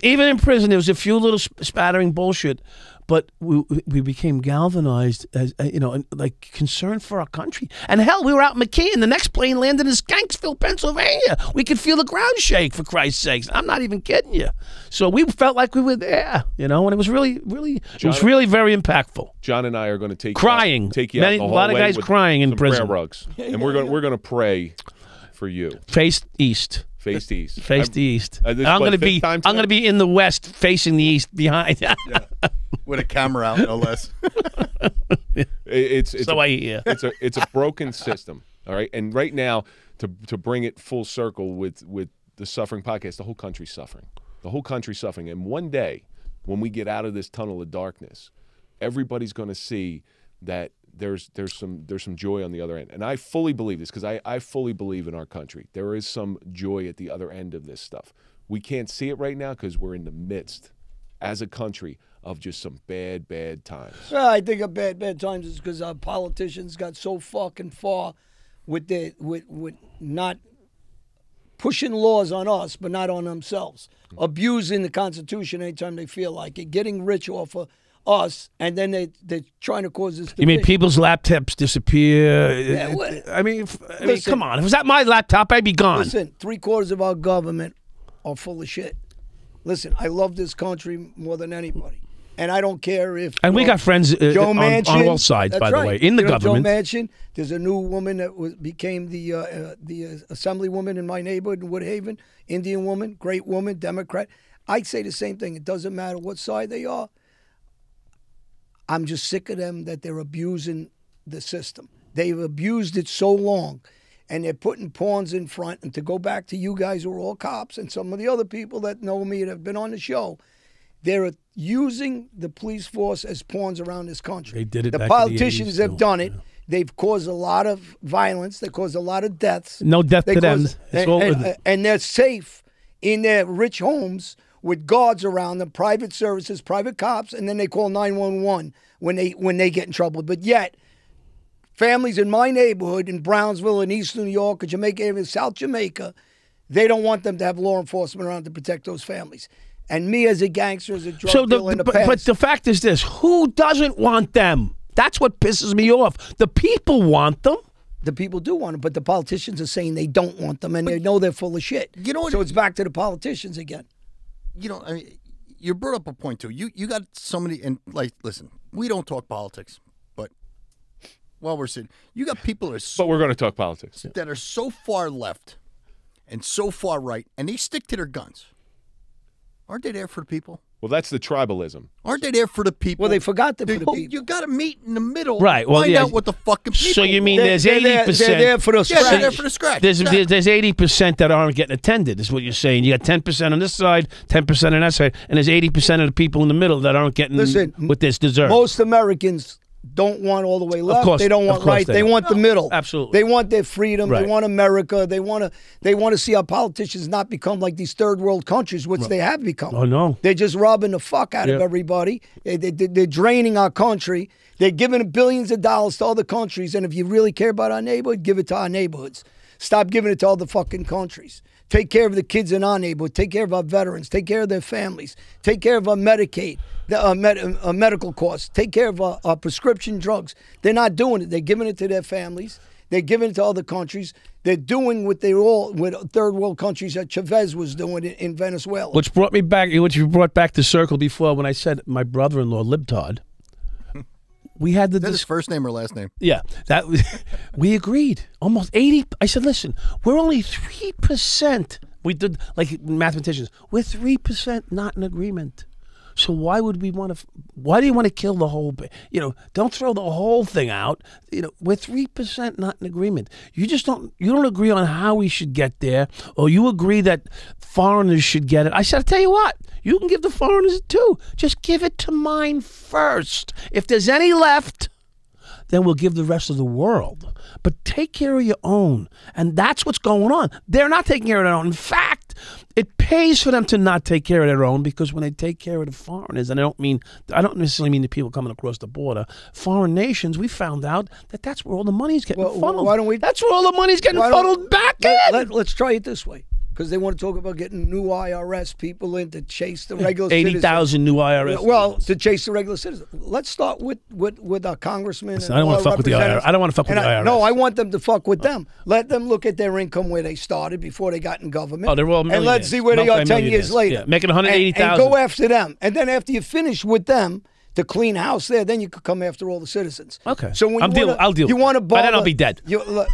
there was a few little spattering bullshit, but we became galvanized as you know, and, like, concerned for our country. And hell, we were out in McKeon. The next plane landed in Skanksville, Pennsylvania. We could feel the ground shake, for Christ's sakes. I'm not even kidding you. So we felt like we were there, you know, and it was really, it was really very impactful. John and I are going to take Crying. you out the a lot of hallway guys with crying in some prison. prayer rugs, and we're going to pray for you. Face east. Face east. Face the east. This is I'm what, going to be. fifth time I'm going to be in the west, facing the east, behind. With a camera out, no less. It's So I hear. It's a broken system. All right, and right now to bring it full circle with the Suffering podcast, the whole country's suffering. The whole country's suffering, and one day when we get out of this tunnel of darkness, everybody's going to see that there's some joy on the other end. And I fully believe this because I fully believe in our country. There is some joy at the other end of this stuff. We can't see it right now because we're in the midst, as a country, of just some bad times. Well, I think of bad times is because our politicians got so fucking far with not pushing laws on us, but not on themselves. Abusing the Constitution anytime they feel like it, getting rich off of us, and then they're trying to cause this. You mean people's laptops disappear? Yeah, I mean, listen, come on. If it was that my laptop, I'd be gone. Listen, 3/4 of our government are full of shit. Listen, I love this country more than anybody. And I don't care if... And we got friends Joe Manchin, on all sides, by the way, in the government. Joe Manchin, there's a new woman that became the assemblywoman in my neighborhood in Woodhaven, Indian woman, great woman, Democrat. I'd say the same thing. It doesn't matter what side they are. I'm just sick of them that they're abusing the system. They've abused it so long, and they're putting pawns in front. And to go back to you guys who are all cops and some of the other people that know me that have been on the show, they're using the police force as pawns around this country. They did it. The politicians have done it. They've caused a lot of violence. They caused a lot of deaths. No death to them. And they're safe in their rich homes with guards around them, private services, private cops, and then they call 911 when they get in trouble. But yet, families in my neighborhood in Brownsville, in East New York, or Jamaica, even South Jamaica, they don't want them to have law enforcement around to protect those families. And me as a gangster, as a drug dealer in the past. But the fact is this, who doesn't want them? That's what pisses me off. The people want them. The people do want them, but the politicians are saying they don't want them, and they know they're full of shit. You know what? So it's back to the politicians again. You know, I mean, you brought up a point too. You got somebody, and like, listen, we don't talk politics, but while we're sitting, you got people that are But we're going to talk politics. that are so far left and so far right, and they stick to their guns. Aren't they there for the people? Well, that's the tribalism. Aren't they there for the people? Well, they forgot for the people. You got to meet in the middle. Right, well, find yeah. out what the fucking people. So you mean want. there's They're there- 80%? They're there for the Yeah, scratch. they're there for the scratch. There's Exactly. there's 80% that aren't getting attended. Is what you're saying. You got 10% on this side, 10% on that side, and there's 80% of the people in the middle that aren't getting Listen, what this deserve. Most Americans don't want all the way left. course- they don't want of course right. they They don't. want the middle. Absolutely. They want their freedom. Right. They want America. They want to see our politicians not become like these third world countries, which they have become. Oh, no. They're just robbing the fuck out of Yep. everybody. They're draining our country. They're giving billions of dollars to other countries. And if you really care about our neighborhood, give it to our neighborhoods. Stop giving it to other fucking countries. Take care of the kids in our neighborhood. Take care of our veterans. Take care of their families. Take care of our Medicaid, medical costs. Take care of our prescription drugs. They're not doing it. They're giving it to their families. They're giving it to other countries. They're doing what they all with third world countries that Chavez was doing in Venezuela. Which brought me back. Which you brought back the circle before when I said my brother-in-law Libtard. We had Is that his first name or last name? Yeah, that was, we agreed. Almost 80. I said, listen, we're only 3%. We did like mathematicians. We're 3% not in agreement. So why would we want to? Why do you want to kill the whole? Don't throw the whole thing out. We're 3% not in agreement. You just don't. You don't agree on how we should get there, or you agree that foreigners should get it. I said, I'll tell you what. You can give the foreigners it too. Just give it to mine first. If there's any left, then we'll give the rest of the world. But take care of your own. And that's what's going on. They're not taking care of their own. In fact, it pays for them to not take care of their own, because when they take care of the foreigners, and I don't necessarily mean the people coming across the border, foreign nations, we found out that that's where all the money's getting funneled. Why don't we? That's where all the money's getting funneled back in. Let's try it this way. Because they want to talk about getting new IRS people in to chase the regular 80,000 new IRS. Well, to chase the regular citizens. Let's start with our congressmen. Listen, I don't want to fuck with the IRS. I don't want to fuck with the IRS. No, I want them to fuck with them. Let them look at their income where they started before they got in government. Oh, they're all millionaires. And let's see where they are 10 years later. Yeah, making 180,000. And go after them. And then after you finish with them, to clean house there, then you could come after all the citizens. Okay. So when I'll deal. You want to bother? By then I'll be dead.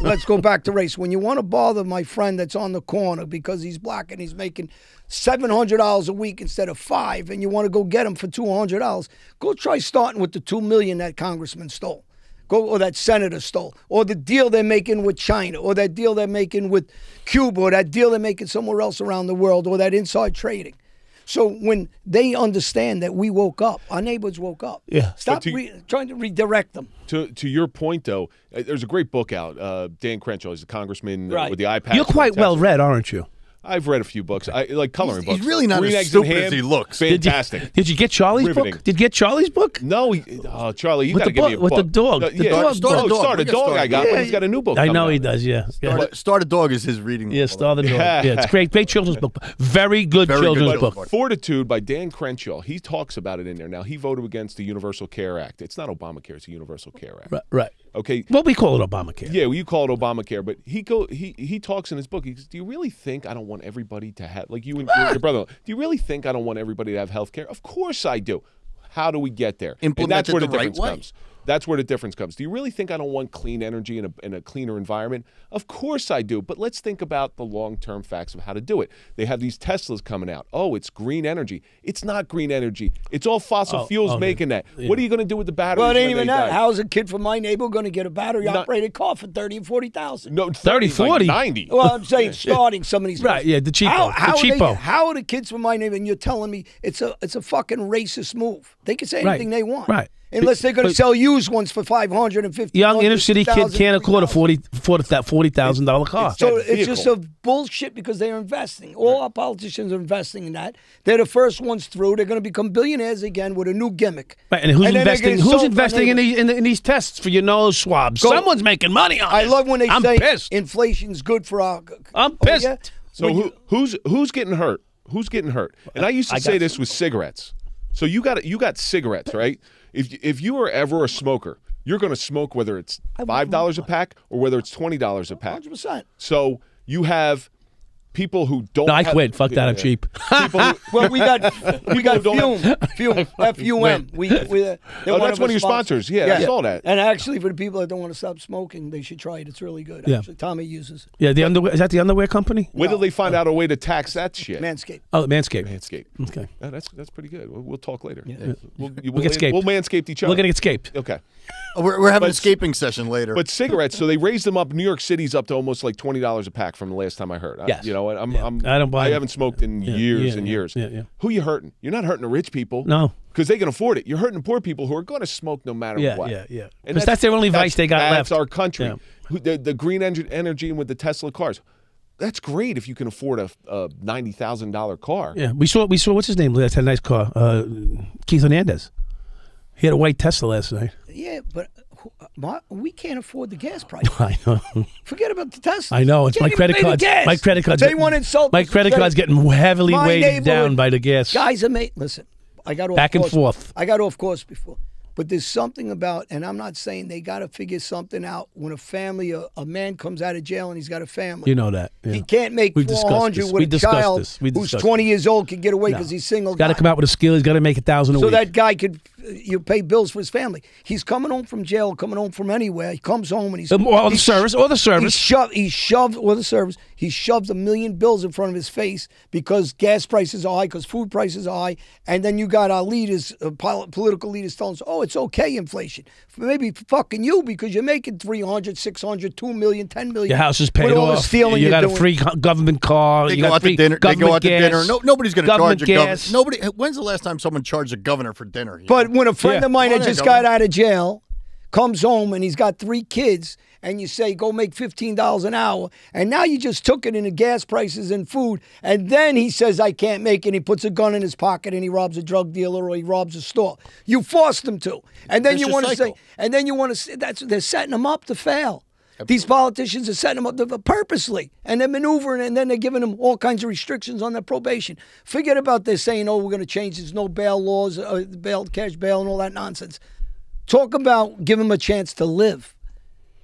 Let's go back to race. When you want to bother my friend that's on the corner because he's black and he's making $700 a week instead of $5, and you want to go get him for $200, go try starting with the $2 million that congressman stole. Or that senator stole, or the deal they're making with China, or that deal they're making with Cuba, or that deal they're making somewhere else around the world, or that inside trading. So when they understand that we woke up, our neighbors woke up. Yeah. Stop trying to redirect them. To your point, though, there's a great book out. Dan Crenshaw is a congressman with the iPad. You're quite well read, aren't you? I've read a few books. I like coloring books. He's really not Green as Eggs and stupid Ham, as he looks. Fantastic. Did you get Charlie's Riveting. book? Did you get Charlie's book? No, Charlie, you With got to the give me a book- with book. the dog. The dog. Start a dog. I got, but he's got a new book. I know coming he out. does. Yeah. Start a Dog is his reading. Yeah, Star the Dog. Yeah, it's great. Great children's book. Very good Very good children's children's book. book. Fortitude by Dan Crenshaw. He talks about it in there. Now, he voted against the Universal Care Act. It's not Obamacare. It's a Universal Care Act. Right. Okay. Well, we call it Obamacare. Yeah, well, you call it Obamacare, but he talks in his book. He goes, "Do you really think I don't want everybody to have, like you and your brother? Do you really think I don't want everybody to have health care? Of course I do. How do we get there? Implement and that's it where the the right difference way. comes. That's where the difference comes. Do you really think I don't want clean energy in a cleaner environment? Of course I do. But let's think about the long-term facts of how to do it. They have these Teslas coming out. Oh, it's green energy. It's not green energy. It's all fossil fuels making that. Yeah. What are you going to do with the batteries? Well, it ain't when even they that. die? How's a kid from my neighborhood going to get a battery-operated car for $30,000 and $40,000? No, 30, 40. like 90. Well, I'm saying starting some of these. Right, yeah, the cheapo. How are the kids from my neighborhood? And you're telling me it's a fucking racist move. They can say anything they want. Right. Unless they're going to sell used ones for $550. Young inner city kid can't afford a $40,000 car. So That it's just vehicle. a bullshit because they're investing. All our politicians are investing in that. They're the first ones through. They're going to become billionaires again with a new gimmick. Right, and who's then they're investing? gonna Who's sell investing in neighborhood. these tests for your nose swabs? Someone's making money on it. I love when they I'm say pissed. inflation's good for our. I'm pissed. yeah? So who's getting hurt? Who's getting hurt? And I used to say this with cigarettes. So you got cigarettes, right? If you are ever a smoker, you're going to smoke whether it's $5 a pack or whether it's $20 a pack. 100%. So you have people who don't. No, I quit. Fuck that. I'm cheap. People who, Well, we got Fume, FUM. that's one of your sponsors. Yeah, I saw that. And actually, for the people that don't want to stop smoking, they should try it. It's really good. Yeah. Actually, Tommy uses it. Yeah, the underwear. Is that the underwear company? When did they find out a way to tax that shit? Manscaped. Oh, Manscaped. Manscaped. Okay. Yeah, that's pretty good. We'll talk later. Yeah. We'll get scaped. We'll manscape each other. We're gonna get scaped. Okay. We're having an escaping session later. But cigarettes, so they raised them up. New York City's up to almost like $20 a pack from the last time I heard. Yes. You know what? I don't buy I it. haven't smoked in years and years. Yeah. Who you hurting? You're not hurting the rich people. No. Because they can afford it. You're hurting the poor people who are going to smoke no matter what. Yeah. And Because that's their only vice they got left. That's our country. Yeah. The green energy with the Tesla cars. That's great if you can afford a $90,000 car. Yeah, we saw. What's his name? That had a nice car. Keith Hernandez. He had a white Tesla last night. Yeah, but we can't afford the gas price. I know. Forget about the Tesla. I know. It's Can't my even credit pay the cards. gas. My credit cards. They want to insult. My us. credit card's getting heavily My weighted neighborhood down by the gas. Guys are listen. I got off Back and course. forth. I got off course before. But there's something about, and I'm not saying they got to figure something out when a family, a man comes out of jail and he's got a family. You know that. Yeah. He can't make We've discussed 400 this. with a child We who's discussed 20 years old can get away No. because he's single. Got to come out with a skill. He's got to make 1,000 a so week. that guy could you pay bills for his family. He's coming home from jail, coming home from anywhere. He comes home and he's Or the service. He shoved $1 million bills in front of his face because gas prices are high, because food prices are high, and then you got our leaders, political leaders, telling us, "Oh, it's okay, inflation." Maybe fucking you because you're making $300, $600, $2 million, $10 million. Your house is paid with all off. the stealing You you're got a doing. free government car. They You go got out to free dinner. They go out to gas, dinner. Nobody's going to charge a governor. gas. Nobody. When's the last time someone charged a governor for dinner? But when a friend of mine that Well, just governor. got out of jail comes home and he's got 3 kids, and you say, go make $15 an hour, and now you just took it into gas prices and food, and then he says, I can't make it, and he puts a gun in his pocket and he robs a drug dealer or he robs a store. You forced him to. And then you want to say, they're setting him up to fail. Absolutely. These politicians are setting them up purposely, and they're maneuvering, and then they're giving them all kinds of restrictions on their probation. Forget about this saying, oh, we're going to change, there's no bail laws, cash bail, and all that nonsense. Talk about give them a chance to live.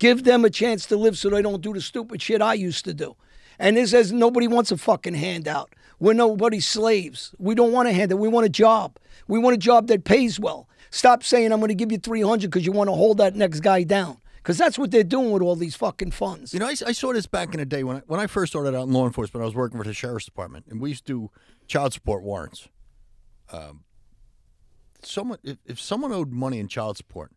Give them a chance to live so they don't do the stupid shit I used to do. And this says nobody wants a fucking handout. We're nobody's slaves. We don't want a handout. We want a job. We want a job that pays well. Stop saying I'm going to give you $300 because you want to hold that next guy down. Because that's what they're doing with all these fucking funds. You know, I saw this back in the day when I first started out in law enforcement. I was working for the sheriff's department, and we used to do child support warrants. If someone owed money in child support,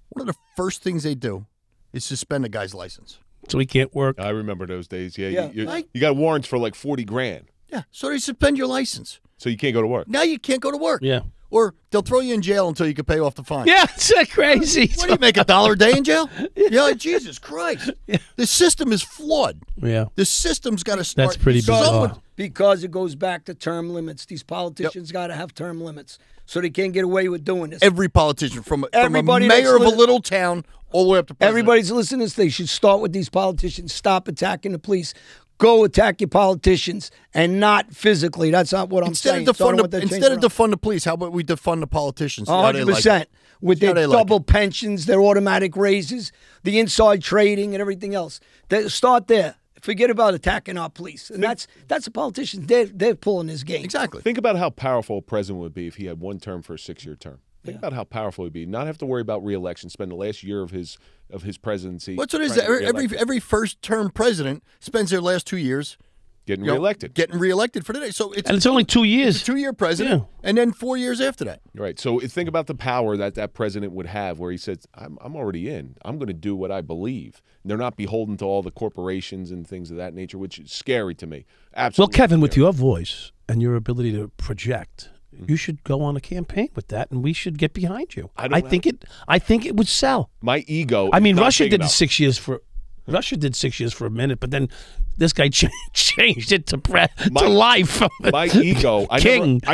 one of the first things they do is suspend a guy's license. So he can't work. I remember those days. Yeah. Yeah. You got warrants for like $40,000. Yeah, so they suspend your license. So you can't go to work. Now you can't go to work. Yeah. Or they'll throw you in jail until you can pay off the fine. Yeah, it's crazy. What do you make, $1 a day in jail? Yeah, Jesus Christ. Yeah. The system is flawed. Yeah. The system's got to start. That's pretty bizarre. Because it goes back to term limits. These politicians got to have term limits so they can't get away with doing this. Every politician, from a Everybody mayor of a that's little town all the way up to president. Everybody's listening to this. They should start with these politicians. Stop attacking the police. Go attack your politicians, and not physically. That's not what I'm saying. Instead of defund the police, how about we defund the politicians? 100%. With their double pensions, their automatic raises, the inside trading, and everything else. Start there. Forget about attacking our police. And that's the politicians. They're pulling this game. Exactly. Think about how powerful a president would be if he had one term for a 6-year term. Think about how powerful he'd be. Not have to worry about re-election. Spend the last year of his presidency. What's what it is? Every first-term president spends their last 2 years getting reelected. Getting reelected for the day. So it's only 2 years. It's a 2-year president, and then 4 years after that. Right. So think about the power that president would have, where he says, "I'm already in. I'm going to do what I believe." And they're not beholden to all the corporations and things of that nature, which is scary to me. Absolutely. Well, Kevin, scary. with your voice and your ability to project, you should go on a campaign with that, and we should get behind you. I think it would sell. My ego. I mean, is not Russia big did enough. 6 years for. Russia did 6 years for a minute, but then this guy changed it to life. My ego. I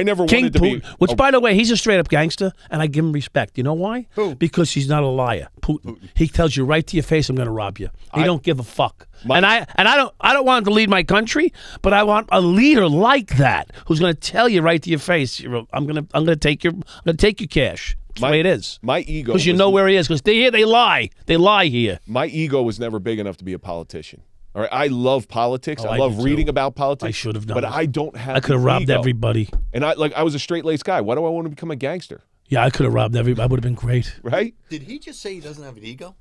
never wanted to be. Which, by the way, he's a straight up gangster, and I give him respect. You know why? Who? Because he's not a liar. Putin. He tells you right to your face, "I'm going to rob you." He don't give a fuck. And I don't want him to lead my country, but I want a leader like that who's going to tell you right to your face, "I'm going to take your cash." That's the way it is. My ego. Because you know where he is. Because they lie. They lie here. My ego was never big enough to be a politician. All right, I love politics. Oh, I I love do reading too. about politics. I should have done but it. I don't have. I could have robbed ego. everybody. And I was a straight-laced guy. Why do I want to become a gangster? Yeah, I could have robbed everybody. I would have been great. Right? Did he just say he doesn't have an ego?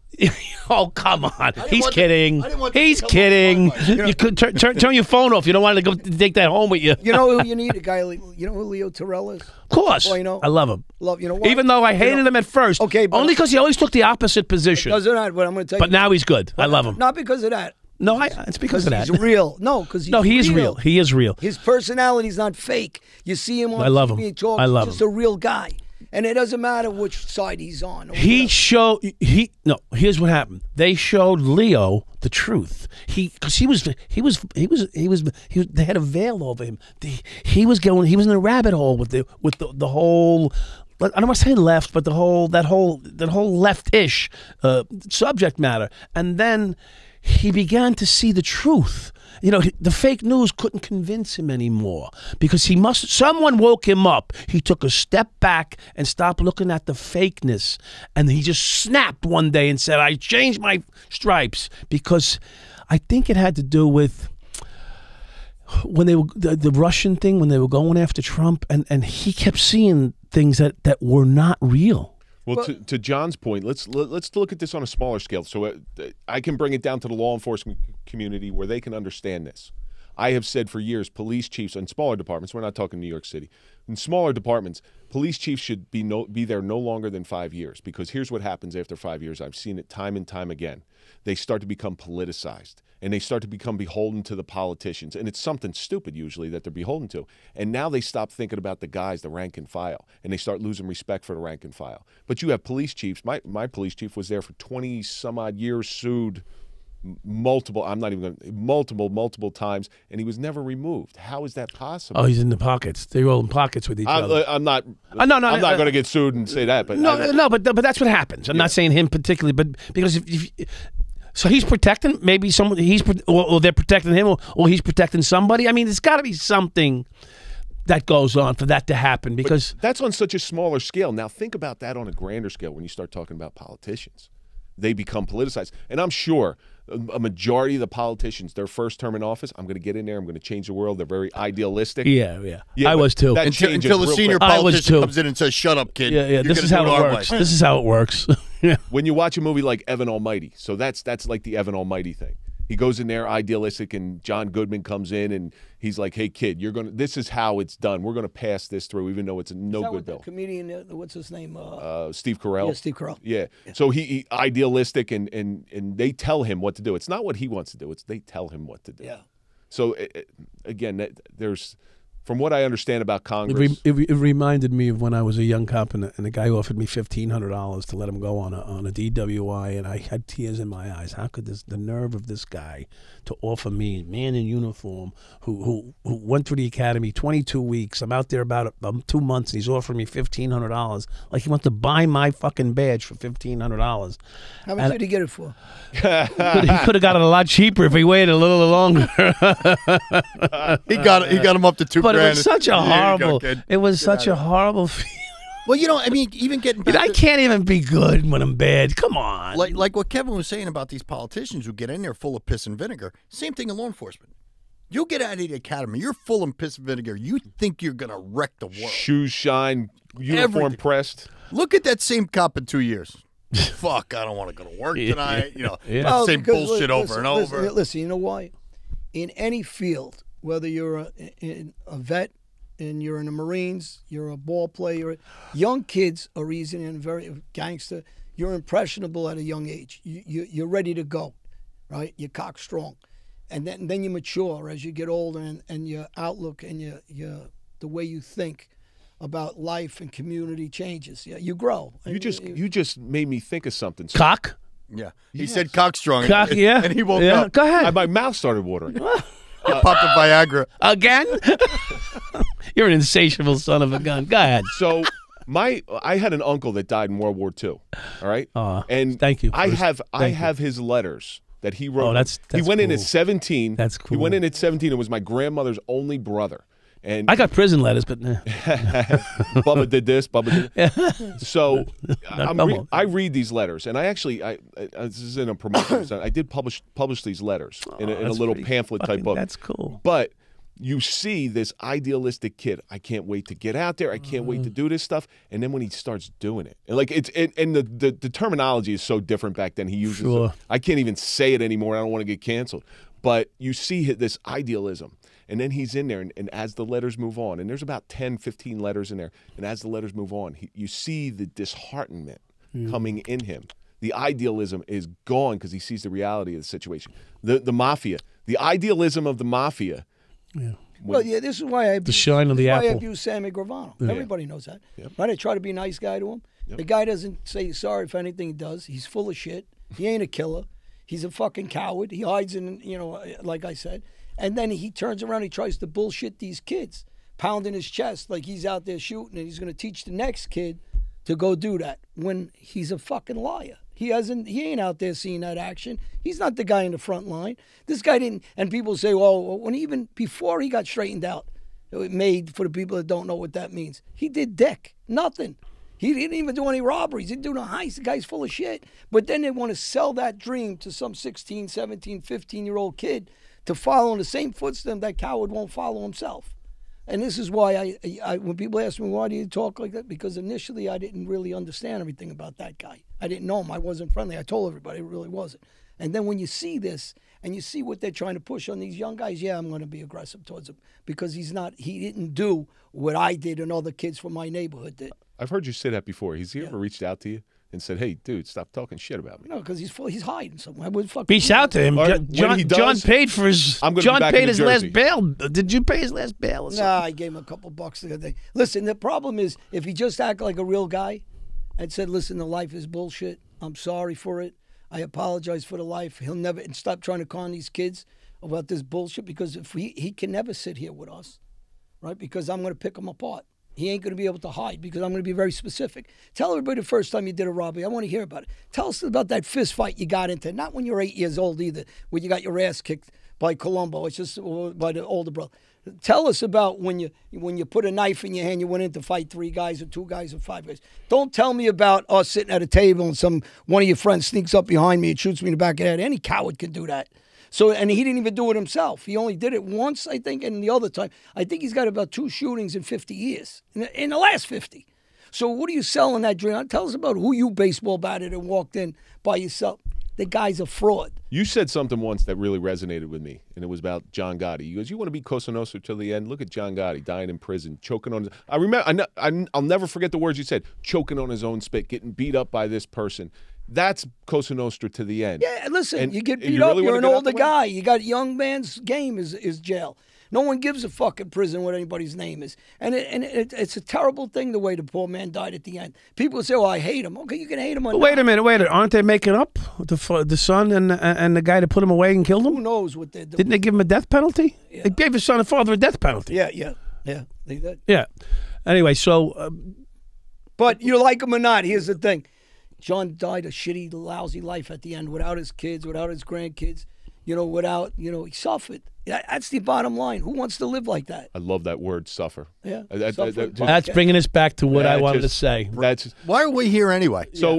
Oh, come on. He's want kidding. I didn't want to He's come kidding. off my mind. You could turn your phone off. You don't want to go take that home with you. You know who you need? A guy. You know who Leo Terrell is? Of course. Well, you know, I love him. You know what? Even though I hated him at first. Okay, but only because he always took the opposite position. Doesn't that? But I'm going to tell you. But now he's good. I love him. Not because of that. No, it's because of that. He's real. No, because he's No, he is real. He is real. His personality's not fake. You see him on I love TV him. and talk. I love He's just him. a real guy. And it doesn't matter which side he's on. Here's what happened. They showed Leo the truth. They had a veil over him. He was in a rabbit hole with the whole, I don't want to say left, but that whole left-ish subject matter. And then he began to see the truth. You know, the fake news couldn't convince him anymore because someone woke him up. He took a step back and stopped looking at the fakeness. And he just snapped one day and said, I changed my stripes, because I think it had to do with when they were the Russian thing, when they were going after Trump, and he kept seeing things that were not real. Well, to John's point, let's look at this on a smaller scale. So I can bring it down to the law enforcement community where they can understand this. I have said for years, police chiefs in smaller departments, we're not talking New York City, in smaller departments, police chiefs should be there no longer than 5 years, because here's what happens after 5 years. I've seen it time and time again. They start to become politicized, and they start to become beholden to the politicians. And it's something stupid usually that they're beholden to. And now they stop thinking about the guys, the rank and file, and they start losing respect for the rank and file. But you have police chiefs. My police chief was there for 20 some odd years, sued multiple times, and he was never removed. How is that possible? Oh, he's in the pockets. They're all in pockets with each other. I'm not going to get sued and say that. But but that's what happens. I'm not saying him particularly, but because so he's protecting maybe someone. Or they're protecting him, or he's protecting somebody. I mean, there's got to be something that goes on for that to happen, because that's on such a smaller scale. Now think about that on a grander scale. When you start talking about politicians, they become politicized, and I'm sure a majority of the politicians, their first term in office, I'm going to get in there, I'm going to change the world. They're very idealistic. Yeah. I was too. Until the senior politician comes in and says, "Shut up, kid." Yeah. This is how it works. This is how it works. When you watch a movie like Evan Almighty, so that's like the Evan Almighty thing. He goes in there idealistic, and John Goodman comes in and he's like, "Hey kid, this is how it's done. We're going to pass this through, even though it's a no good bill." Comedian, what's his name? Steve Carell. Yeah, Steve Carell. Yeah. So he idealistic, and they tell him what to do. It's not what he wants to do. It's they tell him what to do. Yeah. So again, there's, from what I understand about Congress, it reminded me of when I was a young cop, and the guy offered me $1,500 to let him go on a DWI, and I had tears in my eyes. How could the nerve of this guy to offer me, man in uniform, who went through the academy 22 weeks, I'm out there about 2 months, and he's offering me $1,500, like he wants to buy my fucking badge for $1,500. How much did he get it for? He could have got it a lot cheaper if he waited a little longer. He got him up to $2,000. But it was such a horrible. It was such a horrible feeling. Well, I mean, even getting back I can't even be good when I'm bad. Come on. Like what Kevin was saying about these politicians who get in there full of piss and vinegar. Same thing in law enforcement. You get out of the academy, you're full of piss and vinegar. You think you're going to wreck the world. Shoes shine, uniform pressed. Look at that same cop in 2 years. Fuck, I don't want to go to work tonight. Same bullshit over and over. Listen, you know why? In any field, whether you're a vet and you're in the Marines, you're a ball player, young kids are easy and very gangster. You're impressionable at a young age. You're ready to go, right? You're cock strong. And then you mature as you get older, and your outlook and your the way you think about life and community changes. Yeah, you grow. You just made me think of something. Cock? Yeah. He said cock strong. Cock, yeah. And he woke up. Go ahead. My mouth started watering. He popped a Viagra. Again? You're an insatiable son of a gun. Go ahead. So I had an uncle that died in World War II. All right? And thank you. I have his letters that he wrote. Oh, that's he went in cool. at 17. That's cool. He went in at 17 and was my grandmother's only brother. And I got prison letters, but nah. Bubba did this, Bubba did that. So I read these letters, and I actually, this isn't a promotion. I did publish these letters in a little pamphlet type book. That's cool. But you see this idealistic kid. I can't wait to get out there. I can't wait to do this stuff. And then when he starts doing it, and like and the terminology is so different back then. He uses it. I can't even say it anymore. I don't want to get canceled. But you see this idealism. And then he's in there, and as the letters move on, and there's about 10, 15 letters in there, and as the letters move on, you see the disheartenment coming in him. The idealism is gone because he sees the reality of the situation. The mafia, the idealism of the mafia. Yeah. Well, yeah, this is why I the shine of the apple. I abuse Sammy Gravano. Everybody knows that. Yep. Right? I try to be a nice guy to him. Yep. The guy doesn't say sorry for anything he does. He's full of shit. He ain't a killer. He's a fucking coward. He hides in, like I said. And then he turns around, he tries to bullshit these kids, pounding his chest like he's out there shooting and he's going to teach the next kid to go do that when he's a fucking liar. He ain't out there seeing that action. He's not the guy in the front line. This guy didn't, and people say, well, when even before he got straightened out, it made, for the people that don't know what that means, he did dick, nothing. He didn't even do any robberies. He didn't do no heists. The guy's full of shit. But then they want to sell that dream to some 16, 17, 15-year-old kid to follow in the same footsteps that coward won't follow himself. And this is why I when people ask me, why do you talk like that? Because initially I didn't really understand everything about that guy. I didn't know him. I wasn't friendly. I told everybody it really wasn't. And then when you see this and you see what they're trying to push on these young guys, yeah, I'm going to be aggressive towards him because he didn't do what I did and other kids from my neighborhood did. I've heard you say that before. Has he ever reached out to you and said, hey, dude, stop talking shit about me? No, because he's hiding somewhere. I would fucking reach out to him. John paid for his. John paid his last bail. Did you pay his last bail? Or nah, I gave him a couple bucks the other day. Listen, the problem is if he just acted like a real guy and said, listen, the life is bullshit. I'm sorry for it. I apologize for the life. He'll never and stop trying to con these kids about this bullshit because if he can never sit here with us, right? Because I'm going to pick him apart. He ain't going to be able to hide because I'm going to be very specific. Tell everybody the first time you did a robbery. I want to hear about it. Tell us about that fist fight you got into. Not when you're 8 years old either, when you got your ass kicked by Columbo. It's just by the older brother. Tell us about when you put a knife in your hand, you went in to fight 3 guys or 2 guys or 5 guys. Don't tell me about us sitting at a table and one of your friends sneaks up behind me and shoots me in the back of the head. Any coward can do that. So, and he didn't even do it himself. He only did it once, I think, and the other time. I think he's got about 2 shootings in 50 years, in the last 50. So what are you selling that dream? Tell us about who you baseball batted and walked in by yourself. The guy's a fraud. You said something once that really resonated with me, and it was about John Gotti. You goes, you want to be Cosa Nostra till the end? Look at John Gotti dying in prison, choking on his... I remember, I'll never forget the words you said, choking on his own spit, getting beat up by this person. That's Cosa Nostra to the end. Yeah, listen, you get beat up, you're an older guy. You got young man's game is jail. No one gives a fuck in prison what anybody's name is. And it's a terrible thing the way the poor man died at the end. People say, oh, I hate him. Okay, you can hate him or not. Wait a minute. Aren't they making up? The son and the guy that put him away and killed him? Who knows what they're doing? Didn't they give him a death penalty? Yeah. They gave his son and father a death penalty. Yeah. They did. Yeah. Anyway, so... but you like him or not, here's the thing. John died a shitty, lousy life at the end without his kids, without his grandkids, he suffered. That's the bottom line. Who wants to live like that? I love that word, suffer. Yeah. That's bringing us back to what I wanted to say. Why are we here anyway? So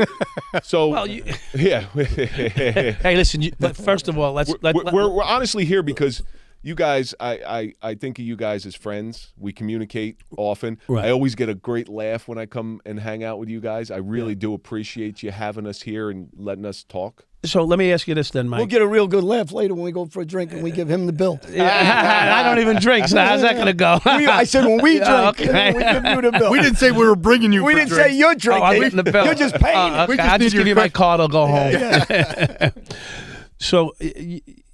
well, yeah. Hey, listen, but first of all, we're honestly here because you guys, I think of you guys as friends. We communicate often. Right. I always get a great laugh when I come and hang out with you guys. I really do appreciate you having us here and letting us talk. So let me ask you this then, Mike. We'll get a real good laugh later when we go for a drink and we give him the bill. I don't even drink, so how's that going to go? I said when we drink, okay. we give you the bill. We didn't say we were bringing you. We didn't say you're drinking. I'm getting the bill. You're just paying. Okay. I'll just give you my card. I'll go home. So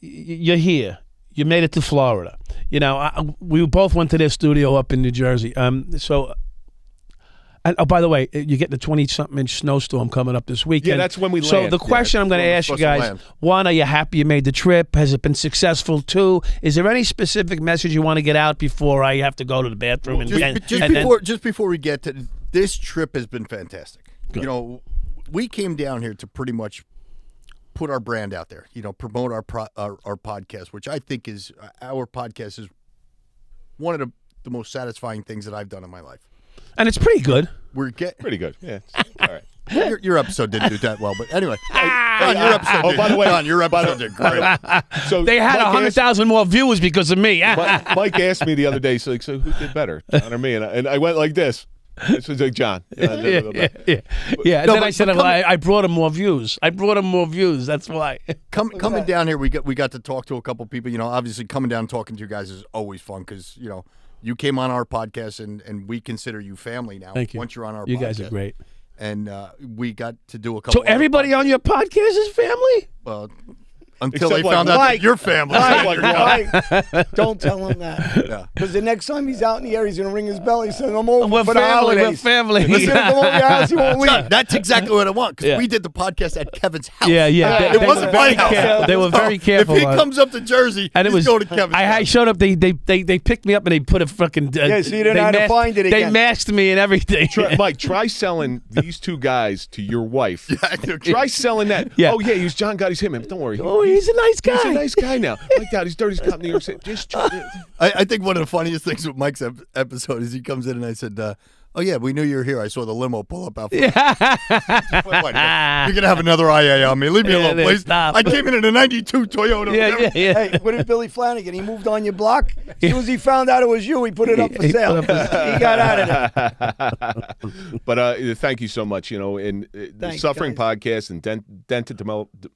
you're here. You made it to Florida. We both went to their studio up in New Jersey. And, oh, by the way, you're getting a 20-something-inch snowstorm coming up this weekend. Yeah, that's when we land. So the question I'm going to ask you guys, one, are you happy you made the trip? Has it been successful? 2, is there any specific message you want to get out before I have to go to the bathroom? Just before we get to this trip has been fantastic. Good. We came down here to pretty much put our brand out there, promote our podcast, which I think is our podcast is one of the the most satisfying things that I've done in my life. And it's pretty good. We're getting Pretty good. Yeah. All right. your episode didn't do that well, but anyway. John, your episode did. by the way, John, your episode did great. So They had Mike 100,000 more viewers because of me. Mike asked me the other day, so who did better, John or me? And I went like this. This was like John. Yeah. And then I said, I brought him more views. That's why. Coming down here, we got to talk to a couple people. You know, obviously coming down and talking to you guys is always fun because, you know, you came on our podcast and we consider you family now. Thank you. Once you're on our podcast. You guys are great. And we got to do a couple. So everybody on your podcast is family? Until Except they found out that your family. Don't tell him that. Because the next time he's out in the area, he's going to ring his bell. He's saying, I'm over We're for the family. We're holidays. family. He's going to come over your house. He won't leave. That's exactly what I want because Yeah. we did the podcast at Kevin's house. Yeah. It wasn't my house. They were very careful. If he comes up to Jersey, and it he's was going to Kevin's I house. showed up. They picked me up and they put a fucking So you didn't know how to find it They again. masked me and everything. Mike, try selling these two guys to your wife. Try selling that. Yeah. Oh, yeah, he was John Gotti's him. Don't worry. Oh, he's a nice guy. He's a nice guy now. Mike Dowd, he's dirty. He's got New York City. Just try it. I think one of the funniest things with Mike's episode is he comes in and I said, oh, yeah, we knew you were here. I saw the limo pull up out front. You're going to have another IA on me. Leave me alone, please. Stop. I came in a 92 Toyota. Yeah. Hey, what did Billy Flanagan? He moved on your block. As soon as he found out it was you, he put it up for sale. He got out of there. But thank you so much. You know, in the Thanks, Suffering guys. Podcast and Dented Development.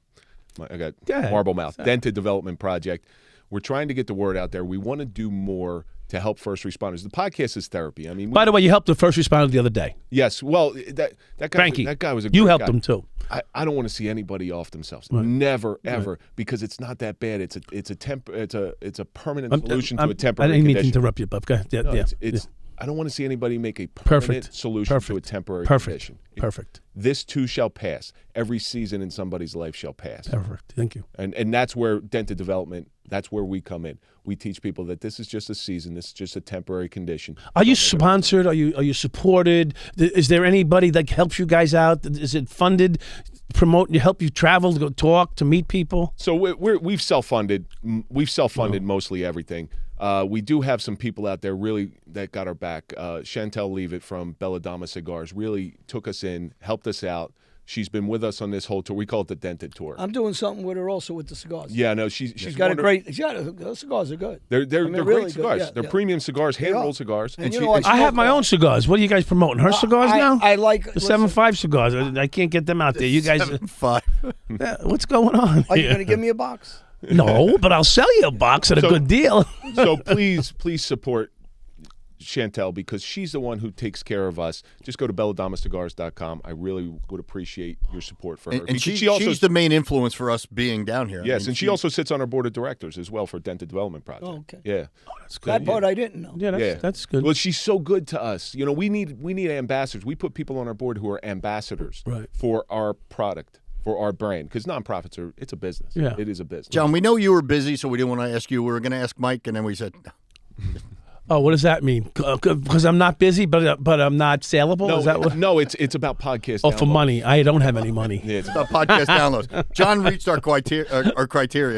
I got Go ahead. marble mouth. Dented Development Project. We're trying to get the word out there. We want to do more to help first responders. The podcast is therapy. I mean, By the way, you helped the first responder the other day. yes. Well, that guy. Frankie. That guy was a. You great helped guy. him too. I don't want to see anybody off themselves. Never, ever, because it's not that bad. It's a permanent solution to a temporary I didn't mean to condition. interrupt you, Bob. Go ahead. Yeah, No, yeah. it's I don't want to see anybody make a permanent solution to a temporary condition. Perfect. This too shall pass. Every season in somebody's life shall pass. Perfect. Thank you. And that's where dental development, that's where we come in. We teach people that this is just a season. This is just a temporary condition. Are you sponsored? Are you supported? Is there anybody that helps you guys out? Is it funded? Promote, help you travel, to go talk, to meet people? So we've self-funded. We've self-funded mostly everything. We do have some people out there really that got our back. Chantel Leavitt from Belladama Cigars really took us in, helped us out. She's been with us on this whole tour. We call it the Dented Tour. I'm doing something with her also with the cigars. Yeah, no, she's got a great. Those cigars are good. They're really great good. cigars. Yeah, They're yeah. premium cigars, hand rolled cigars. And you she- know, and I have my own cigars. What are you guys promoting? Her cigars now? I like the 7.5 cigars. I can't get them out there. You guys, 7.5. what's going on? Are you here? going to give me a box? No, but I'll sell you a box at a good deal. So please support Chantel because she's the one who takes care of us. Just go to BelladamaCigars.com. I really would appreciate your support for her. And Because she's the main influence for us being down here. Yes, I mean, and she also sits on our board of directors as well for Dental Development Project. Oh, okay. Yeah. That's good. That part I didn't know. Yeah, that's good. Well, she's so good to us. You know, we need ambassadors. We put people on our board who are ambassadors for our product, for our brand, because nonprofits it's a business. Yeah. It is a business. John, we know you were busy, so we didn't want to ask you. We were going to ask Mike, and then we said, Oh, what does that mean? Because I'm not busy, but I'm not saleable? No, Is that what? no, it's about podcast. Oh, for downloads. money. I don't have any money. Yeah, it's the podcast downloads. John reached our criteria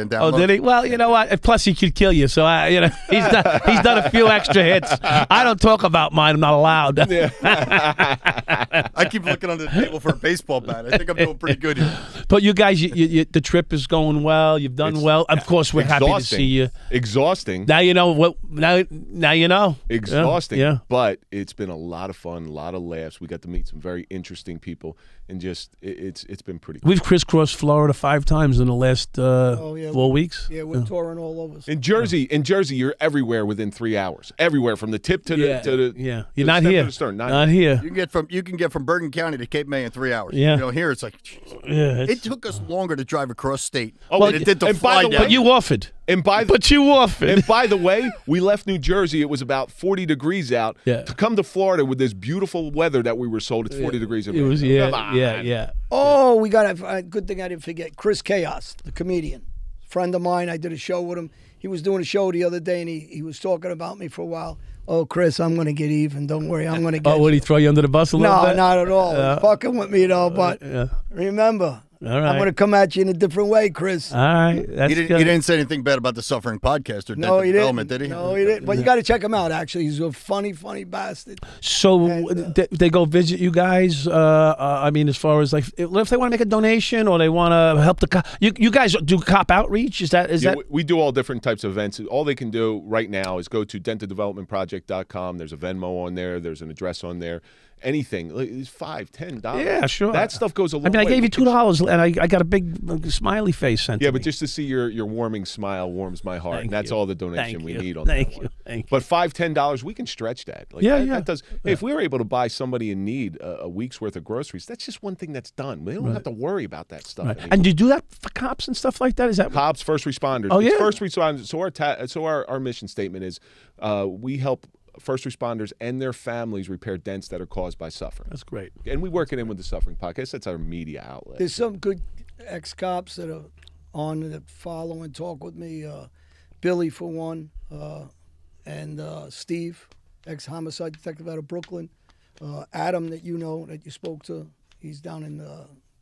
and downloads. Oh, did he? Well, you know what? Plus, he could kill you. So, he's done a few extra hits. I don't talk about mine. I'm not allowed. I keep looking under the table for a baseball bat. I think I'm doing pretty good here. But you guys, the trip is going well. You've done well. Of course, we're happy to see you. Exhausting. Now you know what. Now you know. Exhausting. Yeah. But it's been a lot of fun, a lot of laughs. We got to meet some very interesting people, and just it's been pretty cool. We've crisscrossed Florida 5 times in the last 4 weeks. Yeah, we're touring all over. In Jersey, you're everywhere within 3 hours. Everywhere from the tip to the You're to not the here. to the stern. Not here. You can get from Bergen County to Cape May in 3 hours. Yeah. You know, here it's like, Yeah. it took us longer to drive across state Oh, than it did to and by fly the down. way- But you offered. And by the way, we left New Jersey. It was about 40 degrees out. Yeah. To come to Florida with this beautiful weather that we were sold, it's 40 degrees. It was Come on. yeah. Oh, we got a good thing I didn't forget. Chris Chaos, the comedian, friend of mine. I did a show with him. He was doing a show the other day, and he was talking about me for a while. Oh, Chris, I'm going to get even. Don't worry, I'm going to get Oh, would he throw you under the bus a little No, bit? not at all. He's fucking with me, though. But Yeah. remember, All I'm right. going to come at you in a different way, Chris. All right. That's He good. didn't say anything bad about the Suffering Podcast or No, Dental he Development, didn't. did he? No, he didn't. But you got to check him out, actually. He's a funny, funny bastard. So And, they go visit you guys. I mean, as far as like, if they want to make a donation or they want to help the cop, you guys do cop outreach. Is that We do all different types of events. All they can do right now is go to dentaldevelopmentproject.com. There's a Venmo on there. There's an address on there. Anything. It's $5, $10. Yeah, sure. That stuff goes a long I mean, I way. gave you $2 and I got a big smiley face sent. Yeah, to but me. just to see your warming smile warms my heart, Thank and that's you. all the donation Thank we you. need on Thank that you. one. Thank you. But $5, $10, we can stretch that. Like, Yeah, that, yeah. That does. Hey, if we were able to buy somebody in need a week's worth of groceries, that's just one thing that's done. They don't have to worry about that stuff. Right. anymore. And do you do that for cops and stuff like that? Is that Cops, first responders. Oh, It's yeah. first responders. So our mission statement is we help first responders and their families repair dents that are caused by suffering. That's great. And we work it in with the Suffering Podcast. That's our media outlet. There's some good ex-cops that are on that follow and talk with me. Billy, for one, and Steve, ex-homicide detective out of Brooklyn. Adam, that you know, that you spoke to. He's down in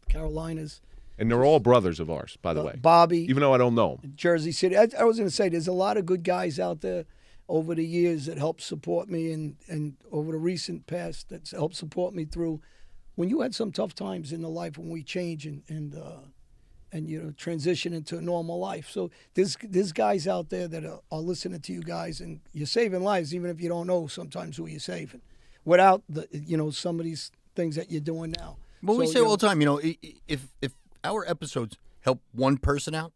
Carolinas. And they're all brothers of ours, by the way. Bobby, Even though I don't know them. Jersey City. I was going to say, there's a lot of good guys out there over the years that helped support me and over the recent past that's helped support me through when you had some tough times in the life when we change and you know, transition into a normal life. So there's guys out there that are listening to you guys, and you're saving lives even if you don't know sometimes who you're saving without the, you know, some of these things that you're doing now. Well, we So, say you all know, the time, you know, if our episodes help one person out,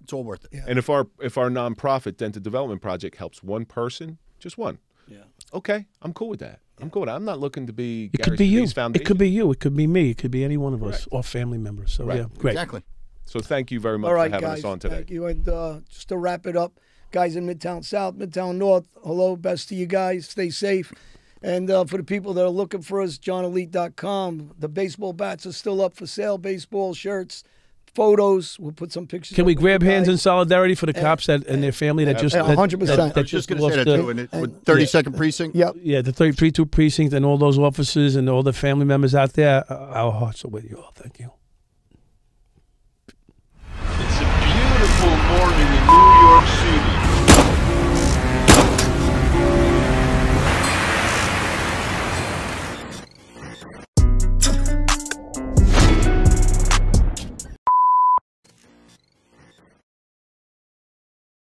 it's all worth it. Yeah. And if our nonprofit Dental Development Project helps one person, just one. Yeah. Okay, I'm cool with that. I'm cool with that. I'm not looking to be It Gary could be you. Sinise Foundation. It could be you. It could be me. It could be any one of us Correct. or family members. So Right. yeah, great. Exactly. So thank you very much All right, for having guys. us on today. Thank you. And just to wrap it up, guys in Midtown South, Midtown North, hello, best to you guys. Stay safe. And for the people that are looking for us, johnalite.com. The baseball bats are still up for sale. Baseball shirts, photos. We'll put some pictures. Can up we with grab you hands guys. in solidarity for the cops that and their family that just 100%. I was just going to lost say that too. And with 32nd precinct, Yep. Yeah, the 32 precinct and all those officers and all the family members out there. Our hearts are with you all. Thank you.